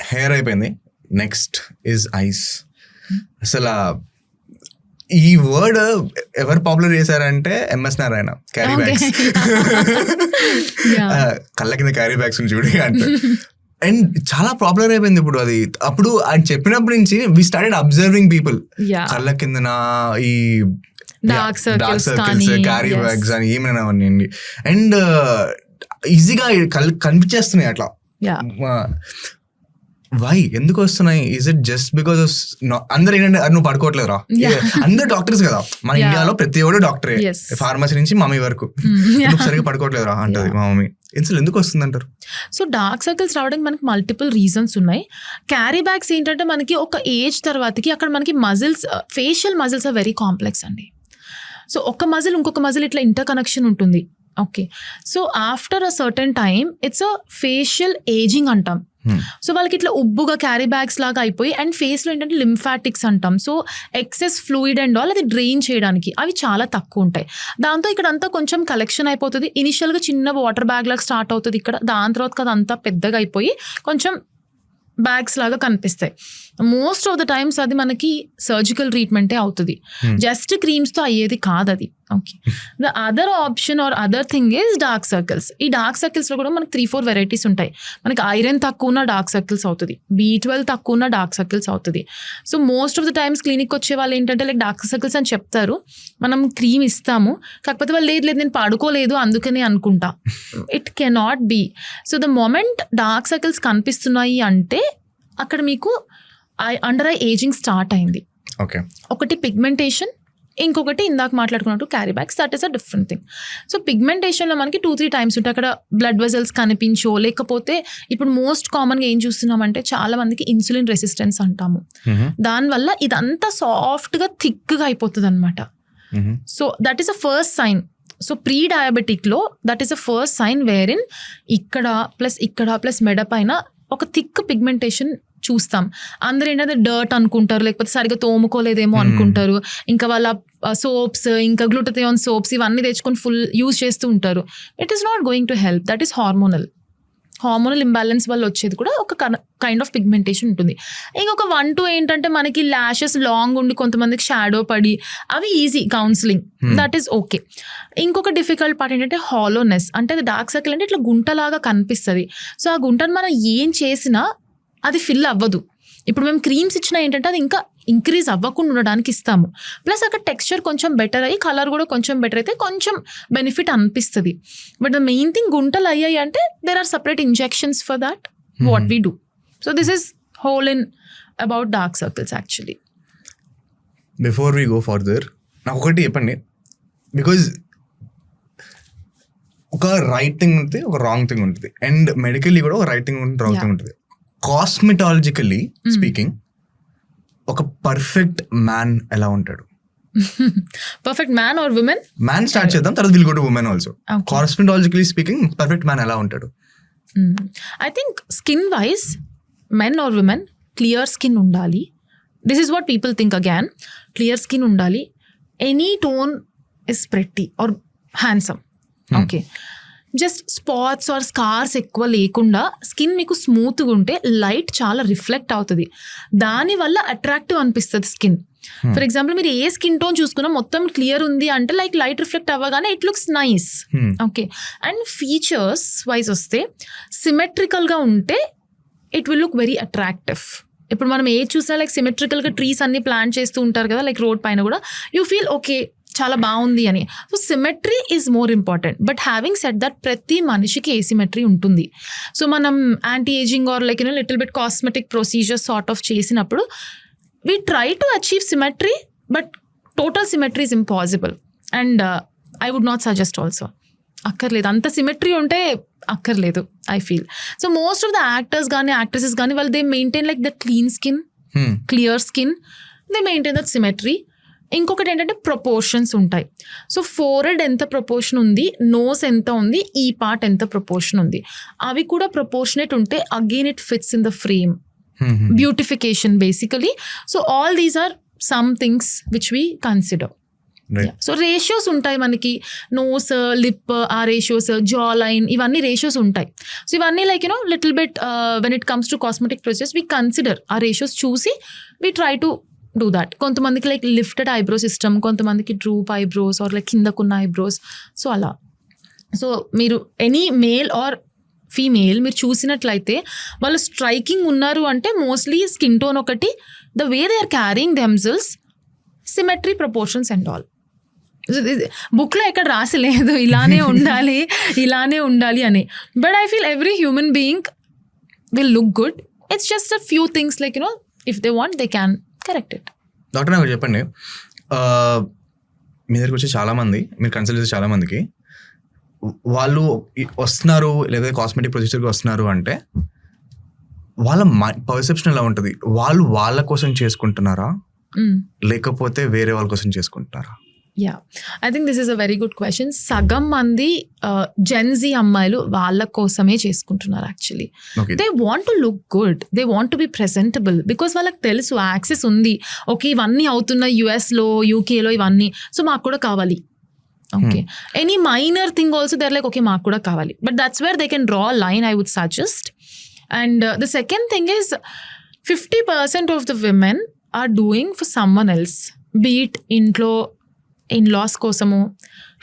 హెయిర్ అయిపోయింది, నెక్స్ట్ ఈజ్ ఐస్. అసలు ఈ వర్డ్ ఎవరు పాపులర్ చేశారంటే MS నారాయణ, క్యారీ బ్యాగ్స్. కళ్ళ కింద క్యారీ బ్యాగ్స్ చూడి అంటే అండ్ చాలా పాపులర్ అయిపోయింది ఇప్పుడు అది. అప్పుడు ఆయన చెప్పినప్పటి నుంచి వి స్టార్టెడ్ అబ్జర్వింగ్ పీపుల్ కళ్ళ కిందన ఈ డార్క్ సర్కిల్స్ క్యారీ బ్యాగ్స్ అని ఏమైనా అవన్నీ అండ్ ఈజీగా కనిపించేస్తున్నాయి అట్లా. వై ఎందుకు వస్తున్నాయి? ఈజ్ ఇట్ జస్ట్ బికాస్ అందరు ఏంటంటే నువ్వు పడుకోవట్లేదురా, అందరు డాక్టర్స్ కదా మన ఇండియాలో, ప్రతి ఒక్కరు డాక్టరే, ఫార్మసీ నుంచి మమ్మీ వరకు. సరిగ్గా పడుకోవట్లేదురా అంటది మా మమ్మీ. అసలు ఎందుకు వస్తుంది అంటారు? సో డార్క్ సర్కిల్స్ రావడానికి మనకి మల్టిపుల్ రీజన్స్ ఉన్నాయి. క్యారీ బ్యాగ్స్ ఏంటంటే మనకి ఒక ఏజ్ తర్వాతకి అక్కడ మనకి muscles, facial muscles are very complex అండి. సో ఒక మజిల్ ఇంకొక మజిల్ ఇట్లా ఇంటర్ కనెక్షన్ ఉంటుంది. Okay, so after a certain time it's a facial ageing అంటాం. సో వాళ్ళకి ఇట్లా ఉబ్బుగా క్యారీ బ్యాగ్స్ లాగా అయిపోయి అండ్ ఫేస్లో ఏంటంటే లింఫాటిక్స్ అంటాం. So excess fluid and all అది డ్రైన్ చేయడానికి అవి చాలా తక్కువ ఉంటాయి. దాంతో ఇక్కడ అంతా కొంచెం కలెక్షన్ అయిపోతుంది. ఇనిషియల్గా చిన్న వాటర్ బ్యాగ్ లాగా స్టార్ట్ అవుతుంది ఇక్కడ, దాని తర్వాత అదంతా పెద్దగా అయిపోయి కొంచెం బ్యాగ్స్ లాగా కనిపిస్తాయి. మోస్ట్ ఆఫ్ ద టైమ్స్ అది మనకి సర్జికల్ ట్రీట్మెంటే అవుతుంది, జస్ట్ క్రీమ్స్తో అయ్యేది కాదు అది. Okay, the other option or other thing is dark circles. ఈ డార్క్ సర్కిల్స్లో కూడా మనకి 3-4 వెరైటీస్ ఉంటాయి. మనకి ఐరన్ తక్కువ ఉన్న డార్క్ సర్కిల్స్ అవుతుంది, B12 తక్కువ ఉన్న డార్క్ సర్కిల్స్ అవుతుంది. So most of the times clinic వచ్చే వాళ్ళు ఏంటంటే లైక్ డార్క్ సర్కిల్స్ అని చెప్తారు, మనం క్రీమ్ ఇస్తాము, కాకపోతే వాళ్ళు లేదు నేను పడుకోలేదు అందుకని అనుకుంటా. It cannot be. So the moment dark circles కనిపిస్తున్నాయి అంటే అక్కడ మీకు అండర్ ఐ ఏజింగ్ స్టార్ట్ అయింది. ఓకే, ఒకటి పిగ్మెంటేషన్, ఇంకొకటి ఇందాక మాట్లాడుకున్నట్టు carry bags, that is a different thing. So పిగ్మెంటేషన్లో మనకి 2-3 టైమ్స్ ఉంటాయి. అక్కడ బ్లడ్ వెజల్స్ కనిపించో, లేకపోతే ఇప్పుడు మోస్ట్ కామన్గా ఏం చూస్తున్నామంటే చాలా మందికి ఇన్సులిన్ రెసిస్టెన్స్ అంటాము. దానివల్ల ఇదంతా సాఫ్ట్గా థిక్గా అయిపోతుంది అనమాట. So that is a first sign. So pre డయాబెటిక్లో that is a first sign where in ఇక్కడ ప్లస్ మెడ పైన ఒక థిక్ పిగ్మెంటేషన్ చూస్తాం. అందరూ ఏంటంటే డర్ట్ అనుకుంటారు, లేకపోతే సరిగ్గా తోముకోలేదేమో అనుకుంటారు. ఇంకా వాళ్ళ సోప్స్, ఇంకా గ్లూటథియోన్ సోప్స్ ఇవన్నీ తెచ్చుకొని ఫుల్ యూజ్ చేస్తూ ఉంటారు. It is not going to help. That is hormonal imbalance వల్ల వచ్చేది కూడా ఒక కైండ్ ఆఫ్ పిగ్మెంటేషన్ ఉంటుంది. ఇంకొక 1-2 ఏంటంటే మనకి ల్యాషెస్ లాంగ్ ఉండి కొంతమందికి షాడో పడి అవి easy counselling, that is okay. ఇంకొక డిఫికల్ట్ పార్ట్ ఏంటంటే హాలోనెస్, అంటే అది డార్క్ సర్కిల్ అంటే ఇట్లా గుంటలాగా కనిపిస్తుంది. సో ఆ గుంటను మనం ఏం చేసినా అది ఫిల్ అవ్వదు. ఇప్పుడు మేము క్రీమ్స్ ఇచ్చినా ఏంటంటే అది ఇంకా ఇంక్రీజ్ అవ్వకుండా ఉండడానికి ఇస్తాము. ప్లస్ అక్కడ టెక్స్చర్ కొంచెం బెటర్ అయ్యి కలర్ కూడా కొంచెం బెటర్ అయితే కొంచెం బెనిఫిట్ అనిపిస్తుంది. బట్ ద మెయిన్ థింగ్ గుంటలు అయ్యాయి అంటే there are separate injections for that what we do. So this is hole in about dark circles actually. Before we go further నాకు ఒకటి చెప్పండి, బికాజ్ ఒక రైట్ థింగ్ ఉంటుంది, ఒక రాంగ్ థింగ్ ఉంటుంది, అండ్ మెడికల్లీ కూడా ఒక రైట్ థింగ్ ఉంటుంది, రాంగ్ థింగ్ ఉంటుంది. కాస్మెటాలజికల్లీ స్పీకింగ్ ఒక పర్ఫెక్ట్ మ్యాన్ ఎలా ఉంటాడు? Perfect man or women? Man start చేద్దాం, తర్వాత will go to women also. Okay. కాస్మెటాలజికలీ speaking perfect man ఎలా ఉంటాడు? I think skin wise men or women clear skin ఉండాలి. This is what people think again. Clear skin ఉండాలి. Any tone is pretty or handsome. Okay, just spots or scars ఎక్కువ లేకుండా స్కిన్ మీకు స్మూత్గా ఉంటే లైట్ చాలా రిఫ్లెక్ట్ అవుతుంది, దానివల్ల అట్రాక్టివ్ అనిపిస్తుంది స్కిన్. ఫర్ ఎగ్జాంపుల్ మీరు ఏ స్కిన్ టోన్ చూసుకున్నా మొత్తం క్లియర్ ఉంది అంటే లైక్ లైట్ రిఫ్లెక్ట్ అవ్వగానే it looks nice. Okay, and features wise వస్తే సిమెట్రికల్గా ఉంటే it will look very attractive. ఇప్పుడు మనం ఏ చూసినా లైక్ సిమెట్రికల్గా ట్రీస్ అన్ని ప్లాన్ చేస్తూ ఉంటారు కదా, లైక్ రోడ్ పైన కూడా యూ ఫీల్ ఓకే చాలా బాగుంది అని. So symmetry is more important. But having said that ప్రతి మనిషికి ఏసిమెట్రీ ఉంటుంది. సో మనం anti ageing or like little bit cosmetic procedures sort of చేసినప్పుడు we try to achieve symmetry, but total symmetry is impossible. And I would not suggest also. అక్కర్లేదు, అంత సిమెట్రీ ఉంటే అక్కర్లేదు I feel. So most of the actors కానీ యాక్ట్రెసెస్ కానీ వాళ్ళు they maintain like that clean skin, clear skin, they maintain that symmetry. ఇంకొకటి ఏంటంటే ప్రపోర్షన్స్ ఉంటాయి. సో ఫోరెడ్ ఎంత ప్రపోర్షన్ ఉంది, నోస్ ఎంత ఉంది, ఈ పార్ట్ ఎంత ప్రపోర్షన్ ఉంది, అవి కూడా ప్రపోర్షనేట్ ఉంటే again it fits in the frame. Beautification basically. So all these are some things which we consider. So ratios ఉంటాయి మనకి, నోస్, లిప్, ఆ రేషియోస్, జా లైన్, ఇవన్నీ రేషియోస్ ఉంటాయి. సో ఇవన్నీ like little bit when it comes to cosmetic process we consider ఆ రేషియోస్ చూసి we try to do that. కొంతమందికి లైక్ లిఫ్టెడ్ ఐబ్రోస్ ఇష్టం, కొంతమందికి డ్రూప్ ఐబ్రోస్ ఆర్ లైక్ కిందకున్న ఐబ్రోస్. సో అలా. సో మీరు ఎనీ మేల్ ఆర్ ఫీమేల్ మీరు చూసినట్లయితే వాళ్ళు స్ట్రైకింగ్ ఉన్నారు అంటే మోస్ట్లీ స్కిన్ టోన్ ఒకటి, the way they are carrying themselves, symmetry, proportions and all. బుక్లో ఎక్కడ రాసి లేదు ఇలానే ఉండాలి ఇలానే ఉండాలి అని. But I feel every human being will look good. It's just a few things like if they want they can correct it. Doctor నాకు చెప్పండి, మీ దగ్గరికి వచ్చే చాలామంది, మీరు కన్సల్ట్ చేసే చాలామందికి వాళ్ళు వస్తున్నారు లేదా కాస్మెటిక్ ప్రొసీజర్కి వస్తున్నారు అంటే వాళ్ళ పర్సెప్షన్ ఎలా ఉంటుంది? వాళ్ళు వాళ్ళ కోసం చేసుకుంటున్నారా లేకపోతే వేరే వాళ్ళ కోసం చేసుకుంటున్నారా? Yeah, I think this is a very good question. సగం మంది జెన్జీ అమ్మాయిలు వాళ్ళ కోసమే చేసుకుంటున్నారు actually. They want to look good, they want to be presentable, because వాళ్ళకి తెలుసు యాక్సెస్ ఉంది. ఓకే, ఇవన్నీ అవుతున్నాయి యుఎస్లో, యూకేలో ఇవన్నీ, సో మాకు కూడా కావాలి. Okay, any minor thing also there like okay మాకు కూడా కావాలి. But that's where they can draw line, I would suggest. And the second thing is 50% of the women are doing for someone else, be it ఇంట్లో ఇన్లాస్ కోసము,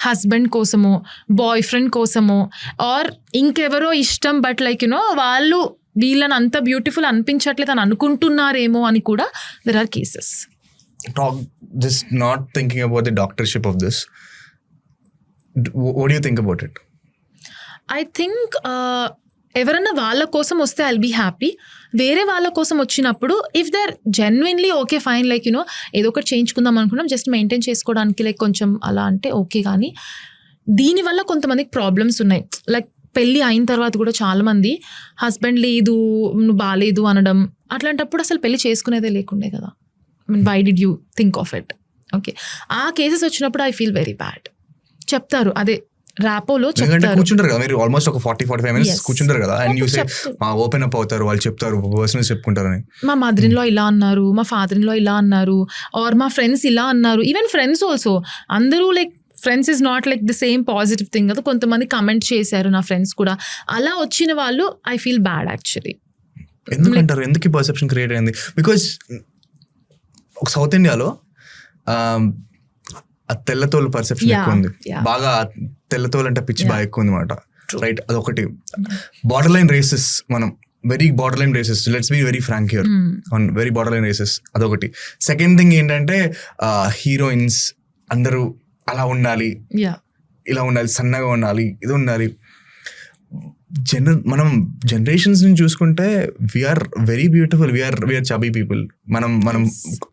హస్బెండ్ కోసము, బాయ్ ఫ్రెండ్ కోసము, ఆర్ ఇంకెవరో ఇష్టం బట్ లైక్ వాళ్ళు వీళ్ళని అంత బ్యూటిఫుల్ అనిపించట్లేదు అని అనుకుంటున్నారేమో అని కూడా there are cases. Just not thinking about the doctorship of this. What do you think about it? I think ఎవరన్నా వాళ్ళ కోసం వస్తే ఐల్ బీ హ్యాపీ. వేరే వాళ్ళ కోసం వచ్చినప్పుడు if they are genuinely okay fine like ఏదో ఒకటి చేయించుకుందాం అనుకున్నాం జస్ట్ మెయింటైన్ చేసుకోవడానికి లైక్ కొంచెం అలా అంటే ఓకే. కానీ దీనివల్ల కొంతమందికి ప్రాబ్లమ్స్ ఉన్నాయి. లైక్ పెళ్ళి అయిన తర్వాత కూడా చాలామంది హస్బెండ్ లేదు, నువ్వు బాగాలేదు అనడం, అట్లాంటప్పుడు అసలు పెళ్ళి చేసుకునేదే లేకుండే కదా. Why did you think of it? Okay, ఆ కేసెస్ వచ్చినప్పుడు ఐ ఫీల్ వెరీ బ్యాడ్. చెప్తారు అదే ర్యాపోలో చెప్తారు, కూర్చుంటారు కదా మీరు ఆల్మోస్ట్ ఒక 40-45 minutes కూర్చుంటారు కదా, and you say open up అవుతారు, వాళ్ళు చెప్తారు, పర్సనల్స్ చెప్పుకుంటారని. మా మదర్ ఇన్ లా ఇలా అన్నారు, మా ఫాదర్ ఇన్ లా ఇలా అన్నారు, ఆర్ మా ఫ్రెండ్స్ ఇలా అన్నారు. ఈవెన్ ఫ్రెండ్స్ ఆల్సో, అందరూ like friends is not like the same positive thing కదా. కొంతమంది కమెంట్ చేశారు నా ఫ్రెండ్స్ కూడా. అలా వచ్చిన వాళ్ళు ఐ ఫీల్ బ్యాడ్ యాక్చువల్లీ. ఎందుకంటారు? ఎందుకు ఈ పర్సెప్షన్ క్రియేట్ అయింది? బికాజ్ ఒక సౌత్ ఇండియాలో ఆ తెల్లతోలు పర్సెప్షన్ ఎక్కువ ఉంది. బాగా తెల్లతోలు అంటే పిచ్చి బాగా ఎక్కువ ఉంది అనమాట. రైట్, అదొకటి. బార్డర్ లైన్ రేసెస్, మనం very border line races, let's be very frank here, on very border line races, అదొకటి. సెకండ్ థింగ్ ఏంటంటే హీరోయిన్స్ అందరూ అలా ఉండాలి, ఇలా ఉండాలి, సన్నగా ఉండాలి, ఇది ఉండాలి. మనం జనరేషన్స్ నుంచి చూసుకుంటే we are very beautiful, we are chubby people.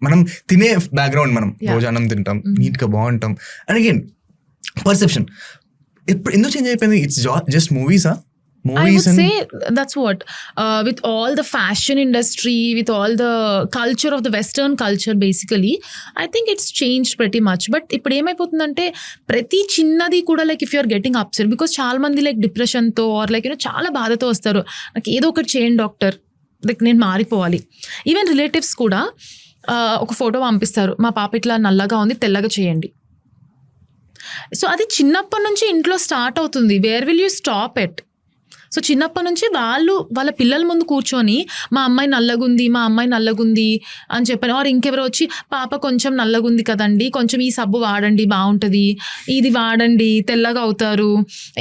మనం తినే బ్యాక్గ్రౌండ్, మనం రోజు అన్నం తింటాం, నీట్గా బాగుంటాం. అండ్ అగైన్ పర్సెప్షన్ ఎందుకు చేంజ్ అయిపోయింది? ఇట్స్ జస్ట్ మూవీసా? I would say that's what with all the fashion industry, with all the culture of the Western culture, basically, I think it's changed pretty much. But ఇప్పుడు ఏమైపోతుందంటే ప్రతి చిన్నది కూడా like if you're getting upset, because చాలా మంది లైక్ డిప్రెషన్తో ఆర్ లైక్ చాలా బాధతో వస్తారు, నాకు ఏదో ఒకటి చేయండి డాక్టర్, లైక్ నేను మారిపోవాలి. ఈవెన్ రిలేటివ్స్ కూడా ఒక ఫోటో పంపిస్తారు, మా పాప ఇట్లా నల్లగా ఉంది తెల్లగా చేయండి. సో అది చిన్నప్పటి నుంచి ఇంట్లో స్టార్ట్ అవుతుంది. Where will you stop at? So చిన్నప్పటి నుంచి వాళ్ళ పిల్లల ముందు కూర్చొని మా అమ్మాయి నల్లగుంది అని చెప్పాను. ఆర్ ఇంకెవరో వచ్చి పాప కొంచెం నల్లగుంది కదండి, కొంచెం ఈ సబ్బు వాడండి బాగుంటుంది, ఇది వాడండి తెల్లగా అవుతారు.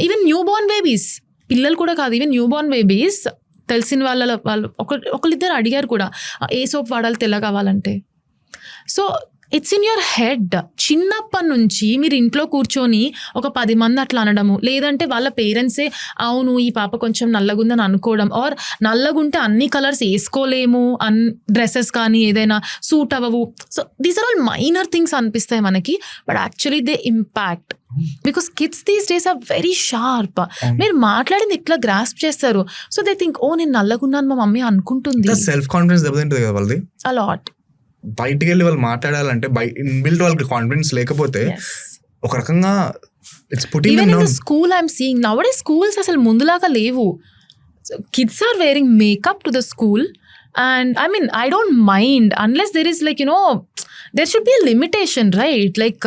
ఈవెన్ న్యూ బోర్న్ బేబీస్, పిల్లలు కూడా కాదు, ఈవెన్ న్యూ బోర్న్ బేబీస్ తెలిసిన వాళ్ళు ఒకళ్ళిద్దరు అడిగారు కూడా, ఏ సోప్ వాడాలి తెల్లగా అవ్వాలంటే. So it's in your head. చిన్నప్పటి నుంచి మీరు ఇంట్లో కూర్చొని ఒక 10 మంది అట్లా అనడము, లేదంటే వాళ్ళ పేరెంట్సే అవును ఈ పాప కొంచెం నల్లగుందని అనుకోవడం, ఆర్ నల్లగుంటే అన్ని కలర్స్ వేసుకోలేము, డ్రెస్సెస్ కానీ ఏదైనా సూట్ అవ్వవు. So these are all minor things అనిపిస్తాయి మనకి, but actually they impact. Because kids these days are very sharp. మీరు మాట్లాడింది ఇట్లా గ్రాస్ప్ చేస్తారు, సో దే థింక్ ఓ నేను నల్లగున్నాను మా మమ్మీ అనుకుంటుంది. సెల్ఫ్ కాన్ఫిడెన్స్ దెబ్బతింటుంది కదా వాళ్ళది. అలాట్ బయటికి వెళ్ళి వాళ్ళు మాట్లాడాలంటే ఇన్బిల్ట్ వాళ్ళకి కాన్ఫిడెన్స్ లేకపోతే ఒక రకంగా it's putting them down. School I'm seeing nowadays schools అసలు ముందులాగా లేవు. Kids are wearing makeup to the school, and I mean I don't mind unless there is like there should be a limitation, right? Like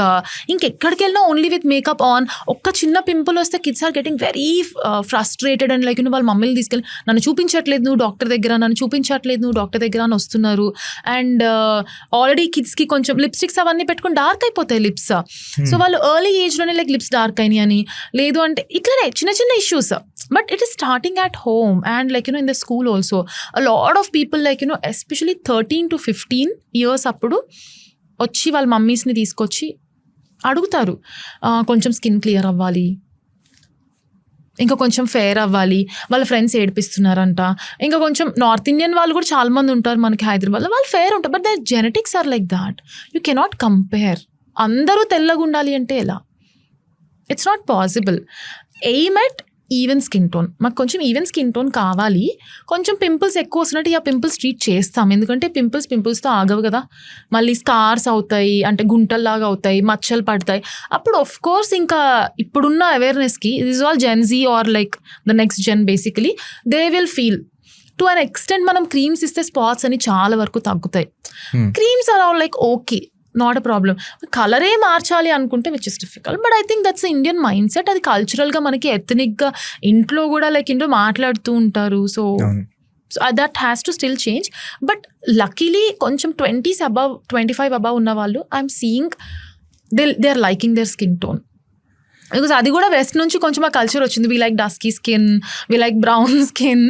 ఇంకెక్కడికి వెళ్ళినా ఓన్లీ విత్ మేకప్ ఆన్. ఒక్క చిన్న పింపుల్ వస్తే kids are getting very frustrated and like వాళ్ళ మమ్మల్ని తీసుకెళ్ళి నన్ను చూపించట్లేదు నువ్వు డాక్టర్ దగ్గర అని వస్తున్నారు. అండ్ ఆల్రెడీ కిడ్స్కి కొంచెం లిప్స్టిక్స్ అవన్నీ పెట్టుకుని డార్క్ అయిపోతాయి లిప్స్. సో వాళ్ళు ఎర్లీ ఏజ్లోనే లైక్ లిప్స్ డార్క్ అయినాయి అని, లేదు అంటే ఇట్లనే చిన్న issues. But it is starting at home and like in the school also. A lot of people like especially 13 to 15 years appudu వచ్చి వాళ్ళ మమ్మీస్ని తీసుకొచ్చి అడుగుతారు, కొంచెం స్కిన్ క్లియర్ అవ్వాలి, ఇంకా కొంచెం ఫెయిర్ అవ్వాలి, వాళ్ళ ఫ్రెండ్స్ ఏడిపిస్తున్నారంట. ఇంకా కొంచెం నార్త్ ఇండియన్ వాళ్ళు కూడా చాలా మంది ఉంటారు మనకి హైదరాబాద్లో, వాళ్ళు ఫెయిర్ ఉంటారు, but their genetics are like that. You cannot compare. అందరూ తెల్లగా ఉండాలి అంటే ఎలా? It's not possible. Aim at even skin tone. మాకు కొంచెం ఈవెన్ స్కిన్ టోన్ కావాలి. కొంచెం పింపుల్స్ ఎక్కువ వస్తున్నట్టు ఆ పింపుల్స్ ట్రీట్ చేస్తాం, ఎందుకంటే పింపుల్స్తో ఆగవు కదా, మళ్ళీ స్కార్స్ అవుతాయి, అంటే గుంటల్లాగా అవుతాయి, మచ్చలు పడతాయి. అప్పుడు ఆఫ్ కోర్స్ ఇంకా ఇప్పుడున్న అవేర్నెస్కి this all gen Z or like the next gen basically they will feel to an extent. మనం క్రీమ్స్ ఇస్తే స్పాట్స్ అని చాలా వరకు తగ్గుతాయి. Creams are all like okay, not a problem. కలరే మార్చాలి అనుకుంటే which is difficult, but I think that's Indian mind set. అది కల్చరల్గా మనకి ఎథనిక్గా ఇంట్లో కూడా లైక్ ఇంట్లో మాట్లాడుతూ ఉంటారు. So that has to still change. But luckily కొంచెం 20s above 25 above ఉన్న వాళ్ళు I'm seeing they are liking their skin tone. Because అది కూడా వెస్ట్ నుంచి కొంచెం ఆ కల్చర్ వచ్చింది. We like dusky skin, we like brown skin.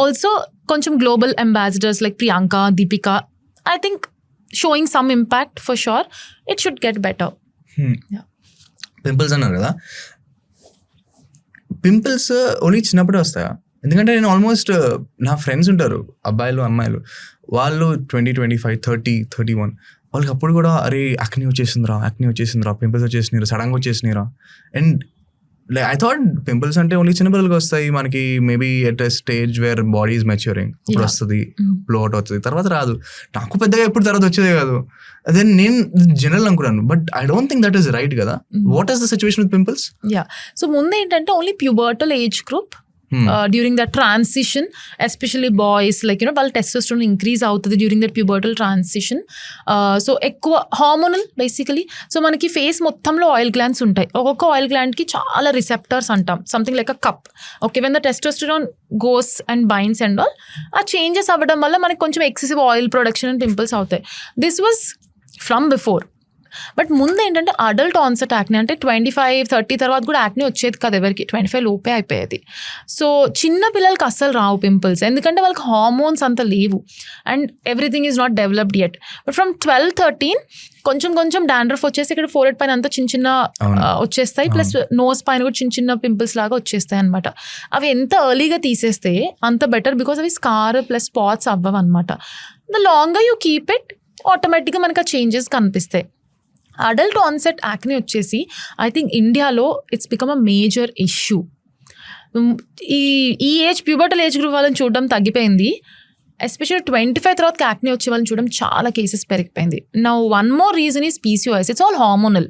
Also కొంచెం global ambassadors like Priyanka, Deepika, I think showing some impact for sure. It should get better. Pimples అన్నారు కదా, పింపుల్స్ ఓన్లీ చిన్నప్పుడే వస్తాయా? ఎందుకంటే నేను ఆల్మోస్ట్ నా ఫ్రెండ్స్ ఉంటారు అబ్బాయిలు అమ్మాయిలు, వాళ్ళు 20, 25, 30, 31, వాళ్ళకి అప్పుడు కూడా అరే యాక్ని వచ్చేసిందిరా, పింపుల్స్ వచ్చేసినారా, సడన్గా వచ్చేసినారా. And like I thought pimples అంటే ఓన్లీ చిన్నపిల్లలకి వస్తాయి, మనకి maybe at a stage where body is maturing అప్పుడు వస్తుంది, బ్లో అవుట్ అవుతుంది, తర్వాత రాదు. నాకు పెద్దగా ఎప్పుడు తర్వాత వచ్చేదే కాదు. అదే నేను జనరల్ అనుకున్నాను, but I don't think that is right కదా. What is the situation with pimples? So ముందు ఏంటంటే only pubertal age group during that transition, especially boys like వాళ్ళ టెస్టోస్టెరాన్ ఇంక్రీజ్ అవుతుంది during that pubertal transition. So ఎక్కువ హార్మోనల్ బేసికలీ. సో మనకి ఫేస్ మొత్తంలో ఆయిల్ గ్లాండ్స్ ఉంటాయి, ఒక్కొక్క ఆయిల్ గ్లాండ్కి చాలా రిసెప్టర్స్ అంటాం, something like a cup. Okay, when the testosterone goes and binds and all, ఆ చేంజెస్ అవ్వడం వల్ల మనకి కొంచెం excessive oil production and pimples అవుతాయి. This was from before. But ముందు ఏంటంటే అడల్ట్ ఆన్సెట్ యాక్నే, అంటే 25, 30 తర్వాత కూడా యాక్నే వచ్చేది కదా ఎవరికి, 25 లోపే అయిపోయేది. సో చిన్న పిల్లలకి అస్సలు రావు పింపుల్స్, ఎందుకంటే వాళ్ళకి హార్మోన్స్ అంత లేవు and everything is not developed yet. But from 12, 13 కొంచెం డాండ్రఫ్ వచ్చేసి ఇక్కడ ఫోరెడ్ పైన అంతా చిన్న వచ్చేస్తాయి, ప్లస్ నోస్ పైన కూడా చిన్న పింపుల్స్ లాగా వచ్చేస్తాయి అనమాట. అవి ఎంత ఎర్లీగా తీసేస్తే అంత బెటర్, బికాస్ అవి స్కార్ ప్లస్ స్పాట్స్ అవ్వవు అనమాట. The longer you keep it, ఆటోమేటిక్గా మనకు ఆ చేంజెస్ కనిపిస్తాయి. అడల్ట్ ఆన్సెట్ యాక్నే వచ్చేసి ఐ థింక్ ఇండియాలో it's become a major issue. ఈ ఏజ్ ప్యూబర్టల్ ఏజ్ గ్రూప్ వాళ్ళని చూడడం తగ్గిపోయింది. ఎస్పెషల్లీ 25 తర్వాత యాక్నే వచ్చే వాళ్ళని చూడడం చాలా కేసెస్ పెరిగిపోయింది. Now one more reason is PCOS. It's all hormonal.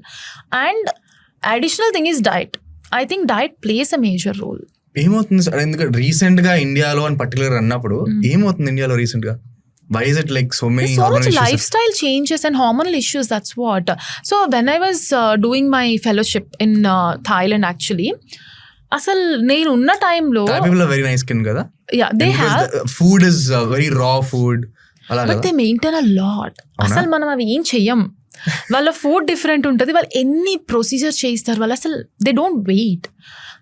And additional thing is diet. I think diet plays a major role. ఏమవుతుంది సార్, ఎందుకంటే రీసెంట్ గా ఇండియాలో అని పర్టికులర్ అన్నప్పుడు ఏమవుతుంది ఇండియాలో రీసెంట్ గా? Why is it like so many hormonal issues? Lifestyle changes and hormonal issues, that's what. So when I was doing my fellowship in Thailand actually, asal nenu unna time lo Thai people are very nice skin kada? Yeah, they have the food is very raw food ala but they maintain a lot. Asal manam avi em cheyam. వాళ్ళ ఫుడ్ డిఫరెంట్ ఉంటుంది. వాళ్ళు ఎన్ని ప్రొసీజర్స్ చేయిస్తారు. వాళ్ళు అసలు they don't wait.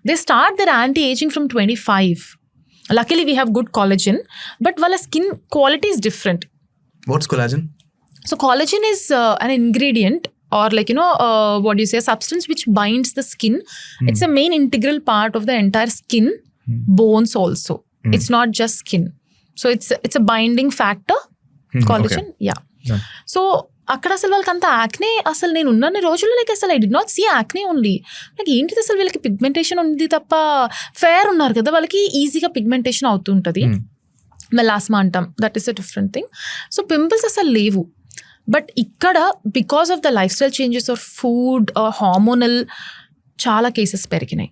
They start their anti aging from 25. Luckily we have good collagen, but వాళ్ళ skin quality is different. What's collagen? So collagen is an ingredient or like what do you say, a substance which binds the skin. It's a main integral part of the entire skin, bones also. It's not just skin. So it's a binding factor, collagen. Okay. Yeah. So అక్కడ అసలు వాళ్ళకి అంత యాక్నే, అసలు నేను ఉన్న రోజుల్లో లైక్ అసలు I did not see acne only. Like ఏంటిది అసలు వీళ్ళకి పిగ్మెంటేషన్ ఉంది తప్ప, ఫేర్ ఉన్నారు కదా వాళ్ళకి ఈజీగా పిగ్మెంటేషన్ అవుతుంటుంది. మెలాస్మా అంటాం, that is a different thing. So pimples అసలు లేవు. బట్ ఇక్కడ because of the lifestyle changes or food hormonal చాలా కేసెస్ పెరిగినాయి.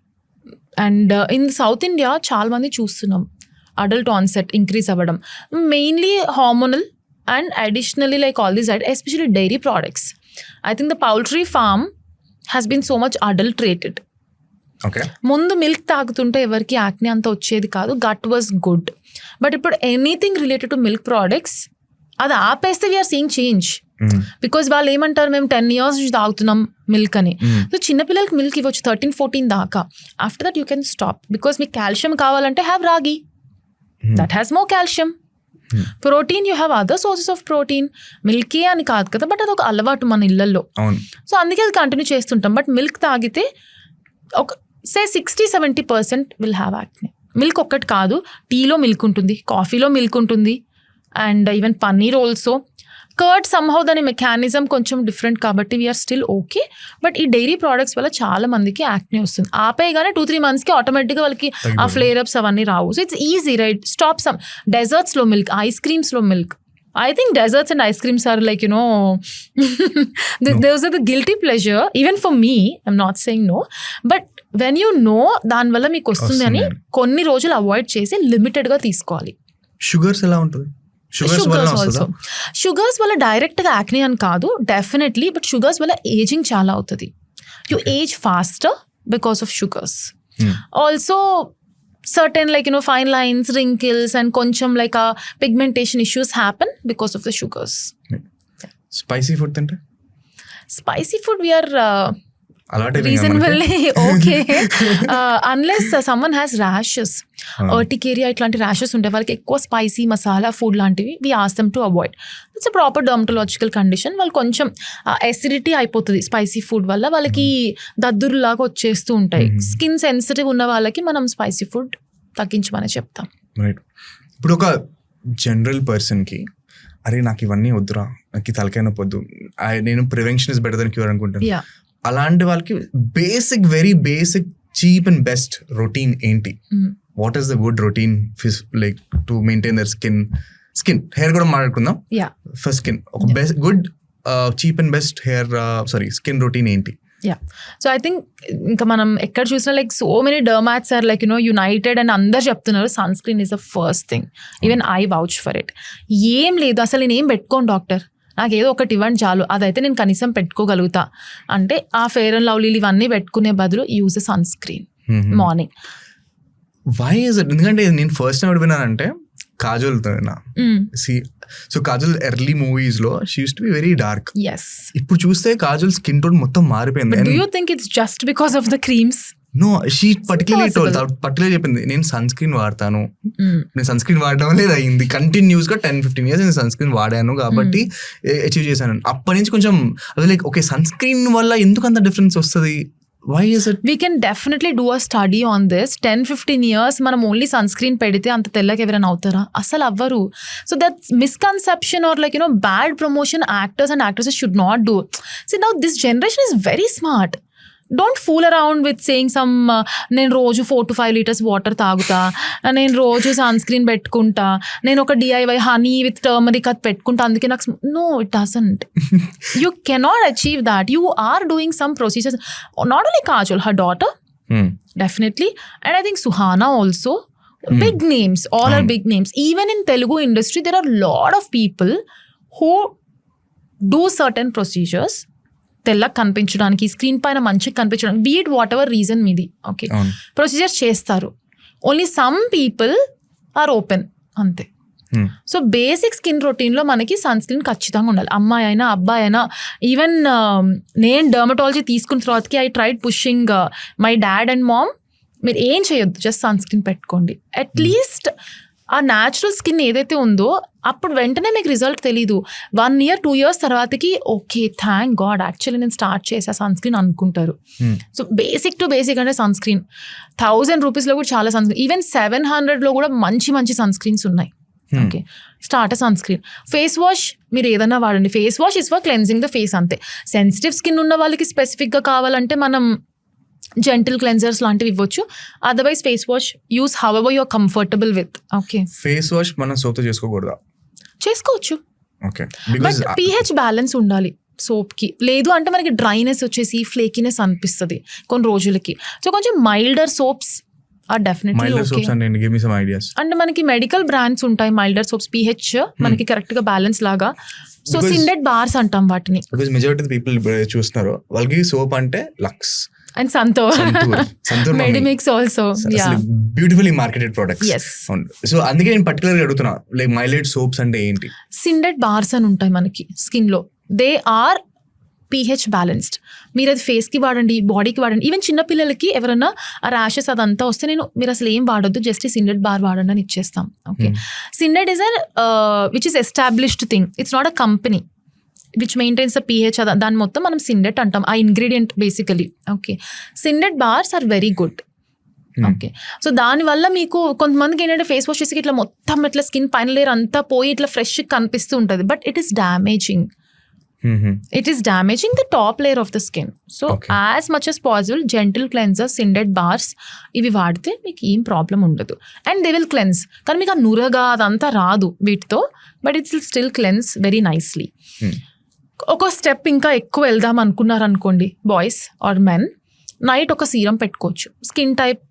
అండ్ ఇన్ సౌత్ ఇండియా చాలా మంది చూస్తున్నాం అడల్ట్ ఆన్సెట్ ఇంక్రీజ్ అవ్వడం, mainly hormonal. And additionally, like all these, especially dairy products, I think the poultry farm has been so much adulterated. Okay. ముందు మిల్క్ తాగుతుంటే ఎవరికి యాక్నే అంత వచ్చేది కాదు, గట్ వాజ్ గుడ్. బట్ ఇప్పుడు anything related to milk products అది ఆపేస్తే వీఆర్ సీయింగ్ చేంజ్. బికాజ్ వాళ్ళు ఏమంటారు, మేము 10 years నుంచి తాగుతున్నాం మిల్క్ అని. సో చిన్నపిల్లలకి మిల్క్ ఇవ్వచ్చు 13-14 దాకా. After that you can stop. Because మీకు కాల్షియం కావాలంటే have ragi, that has more calcium. Protein you have other sources of protein. మిల్కే అని కాదు కదా, బట్ అది ఒక అలవాటు మన ఇళ్లలో. సో అందుకే అది కంటిన్యూ చేస్తుంటాం. బట్ మిల్క్ తాగితే ఒక 60-70% విల్ హ్యావ్ యాక్నే. మిల్క్ ఒక్కటి కాదు, టీలో మిల్క్ ఉంటుంది, కాఫీలో మిల్క్ ఉంటుంది, and even paneer also. Curd somehow దాని మెకానిజం కొంచెం డిఫరెంట్ కాబట్టి వీఆర్ స్టిల్ ఓకే. బట్ ఈ డైరీ ప్రోడక్ట్స్ వల్ల చాలా మందికి యాక్నే వస్తుంది. ఆపేయగానే 2-3 monthsకి ఆటోమేటిక్గా వాళ్ళకి ఆ ఫ్లేర్ అప్స్ అవన్నీ రావు. So it's easy right. Stop some డెజర్ట్స్లో మిల్క్, ఐస్ క్రీమ్స్లో milk. I think desserts and ice creams are like, those are the guilty pleasure. Even for me, I'm not saying no. But when you know, దాని వల్ల మీకు వస్తుంది అని కొన్ని రోజులు అవాయిడ్ చేసి లిమిటెడ్గా తీసుకోవాలి. షుగర్స్ ఎలా ఉంటుంది? షుగర్స్ వల్ల డైరెక్ట్గా యాక్నే అని కాదు డెఫినెట్లీ, బట్ షుగర్స్ వల్ల ఏజింగ్ చాలా అవుతుంది. You age faster because of sugars. Also certain fine lines, wrinkles and koncham pigmentation issues happen because of the sugars. Spicy food tinte? Spicy food we are reasonably okay. Unless someone has rashes, urticaria itlanti rashes unte valaki ekko spicy masala food lantivi we ask them to avoid. It's a proper dermatological condition. వాళ్ళు కొంచెం acidity అయిపోతుంది స్పైసీ ఫుడ్ వల్ల, వాళ్ళకి దద్దురులాగా వచ్చేస్తూ ఉంటాయి. స్కిన్ సెన్సిటివ్ ఉన్న వాళ్ళకి మనం స్పైసీ ఫుడ్ తగ్గించమని చెప్తాం. రైట్. ఇప్పుడు ఒక జనరల్ పర్సన్కి అరే నాకు ఇవన్నీ వద్దురా, నాకు తలకాయ నొప్పి వద్దు, నేను prevention is better than cure అనుకుంటాను. అలాంటి వాళ్ళకి basic, very basic, cheap and best routine ఏంటి? What is the good routine like to maintain their skin hair కూడా మాట్లాడుకుందాం. ఫస్ట్ స్కిన్ ఒక best good cheap and best skin routine ఏంటి? సో ఐ థింక్ ఇంకా మనం ఎక్కడ చూసినా so many dermats are united and అందరు చెప్తున్నారు sunscreen is the first thing. Even I vouch for it. ఏం లేదు అసలు నేనేం పెట్టుకోను డాక్టర్, నాకు ఏదో ఒకటి ఇవ్వండి చాలు, అదైతే నేను కనీసం పెట్టుకోగలుగుతా అంటే ఆ ఫెయిర్ అండ్ లవ్లీలు ఇవన్నీ పెట్టుకునే బదులు use sunscreen morning. Why is it? ఎందుకంటే నేను ఫస్ట్ టైం విన్నానంటే Kajal so Kajal early movies లో she used to be very dark. ఇప్పుడు చూస్తే కాజల్ స్కిన్ టోన్ మొత్తం మారిపోయింది. Do you think it's just because of the creams? No, she particularly చెప్పింది నేను సన్ స్క్రీన్ వాడతాను, నేను సన్ స్క్రీన్ వాడడం లేదు అయింది కంటిన్యూస్ గా 10-15 years నేను సన్ స్క్రీన్ వాడాను కాబట్టి అచీవ్ చేశాను. అప్పటి నుంచి కొంచెం లైక్ ఓకే సన్ స్క్రీన్ వల్ల ఎందుకు అంత డిఫరెన్స్ వస్తుంది? Why is it? We can definitely do a study on this. 10-15 years మనం ఓన్లీ సన్ స్క్రీన్ పెడితే అంత తెల్లకి ఎవరైనా అవుతారా? అసలు అవ్వరు. So that misconception or bad promotion actors and actresses should not do. See now this generation is very smart. Don't fool around with saying some నేను రోజు 4 to 5 liters వాటర్ తాగుతా, నేను రోజు సన్ స్క్రీన్ పెట్టుకుంటా, నేను ఒక DIY హనీ విత్ టర్మరిక్ అది పెట్టుకుంటా అందుకే నాకు no, it doesn't. You cannot achieve that. You are doing some procedures. Not only Kajal, her daughter definitely, and I think Suhana also. Big names, all are big names. Even in Telugu industry, there are a lot of people who do certain procedures. తెల్లగా కనిపించడానికి, స్క్రీన్ పైన మంచిగా కనిపించడానికి, బీట్ వాట్ ఎవర్ రీజన్ మీది, ఓకే, ప్రొసీజర్స్ చేస్తారు. Only some people are open, అంతే. సో బేసిక్ స్కిన్ రొటీన్లో మనకి సన్ స్క్రీన్ ఖచ్చితంగా ఉండాలి. అమ్మాయి అయినా అబ్బాయి అయినా. ఈవెన్ నేను డర్మటాలజీ తీసుకున్న తర్వాతకి I tried pushing my dad and mom, మీరు ఏం చేయొద్దు, జస్ట్ సన్ స్క్రీన్ పెట్టుకోండి. అట్లీస్ట్ ఆ న్యాచురల్ స్కిన్ ఏదైతే ఉందో అప్పుడు వెంటనే మీకు రిజల్ట్ తెలీదు. 1 year 2 years తర్వాతకి ఓకే థ్యాంక్ గాడ్ యాక్చువల్లీ నేను స్టార్ట్ చేసా సన్ స్క్రీన్ అనుకుంటారు. సో బేసిక్ టు బేసిక్ అంటే సన్ స్క్రీన్ 1000 రూపీస్లో కూడా చాలా సన్ స్క్రీన్, ఈవెన్ 700లో కూడా మంచి మంచి సన్ స్క్రీన్స్ ఉన్నాయి. Okay, start sunscreen. Face wash మీరు ఏదైనా వాడండి. Face wash is for cleansing the face అంతే. సెన్సిటివ్ స్కిన్ ఉన్న వాళ్ళకి స్పెసిఫిక్గా కావాలంటే మనం జెంటిల్ క్లెన్జర్స్ లాంటివి ఇవ్వచ్చు. Otherwise face wash use however you are comfortable with. Okay, face wash మనం సోప్తో చేసుకోకూడదా? చేసుకోవచ్చు, బట్ pH బ్యాలెన్స్ ఉండాలి సోప్కి. లేదు అంటే మనకి డ్రైనెస్ వచ్చేసి ఫ్లేకీనెస్ అనిపిస్తుంది కొన్ని రోజులకి. సో కొంచెం milder soaps are definitely okay. అంటే మనకి మెడికల్ బ్రాండ్స్ ఉంటాయి మైల్డర్ సోప్స్, pH మనకి కరెక్ట్గా బ్యాలెన్స్ లాగా. సో సిండెడ్ బార్స్ అంటాం వాటిని. మెజారిటీ పీపుల్ చూస్తున్నారు వాళ్ళకి సోప్ అంటే Lux and Santoor Medimix also, yeah, beautifully marketed products. Yes, so అందుకే నేను పర్టికులర్ గా అడుగుతున్నా, లైక్ మైల్డ్ సోప్స్ అంటే ఏంటి? సిండెడ్ బార్స్ అని ఉంటాయి మనకి స్కిన్ లో. They are pH balanced. మీరు అది ఫేస్ కి వాడండి, బాడీకి వాడండి. ఈవెన్ చిన్నపిల్లలకి ఎవరైనా ఆ ర్యాషెస్ అదంతా వస్తే మీరు అసలు ఏం వాడొద్దు, జస్ట్ ఈ సిండెడ్ బార్ వాడండి అని ఇచ్చేస్తాం. Okay, syndet is which is established thing, it's not a company which maintains the pH. దాని మొత్తం మనం సిండెట్ అంటాం, ఆ ingredient basically. Okay, syndet bars are very good. Okay, so దానివల్ల మీకు కొంతమందికి ఏంటంటే ఫేస్ వాష్ చేసి ఇట్లా మొత్తం ఇట్లా స్కిన్ పైన లేయర్ అంతా పోయి ఇట్లా ఫ్రెష్ కనిపిస్తూ ఉంటుంది, but it is damaging. It is damaging the top layer of the skin. So as much as possible, gentle cleanser, syndet bars ఇవి వాడితే మీకు ఏం ప్రాబ్లం ఉండదు. And they will cleanse. కానీ మీకు ఆ నురగా అదంతా రాదు వీటితో, but it's will still cleanse very nicely. ఒక స్టెప్ ఇంకా ఎక్కువ వెళ్దాం అనుకున్నారనుకోండి, బాయ్స్ ఆర్ మెన్, నైట్ ఒక సీరం పెట్టుకోవచ్చు. స్కిన్ టైప్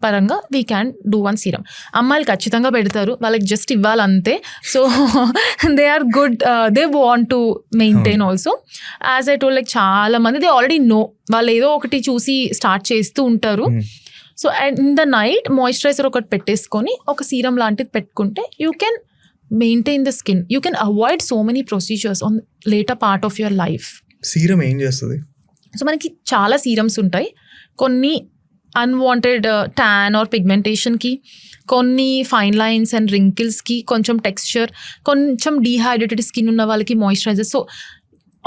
పరంగా we can do one serum. అమ్మాయిలు ఖచ్చితంగా పెడతారు, వాళ్ళకి జస్ట్ ఇవ్వాలంతే. So they are good, they want to maintain also. As I told, like చాలా మంది దే ఆల్రెడీ నో, వాళ్ళు ఏదో ఒకటి చూసి స్టార్ట్ చేస్తూ ఉంటారు. So in the night moisturiser ఒకటి పెట్టేసుకొని ఒక సీరం లాంటిది పెట్టుకుంటే you can maintain the skin. You can avoid so many procedures on later part of your life. Serum ఏం చేస్తుంది? సో మనకి చాలా సీరమ్స్ ఉంటాయి. కొన్ని అన్వాంటెడ్ ట్యాన్ ఆర్ పిగ్మెంటేషన్కి, కొన్ని ఫైన్ లైన్స్ అండ్ రింకిల్స్కి, కొంచెం టెక్స్చర్, కొంచెం డీహైడ్రేటెడ్ స్కిన్ ఉన్న వాళ్ళకి moisturiser. So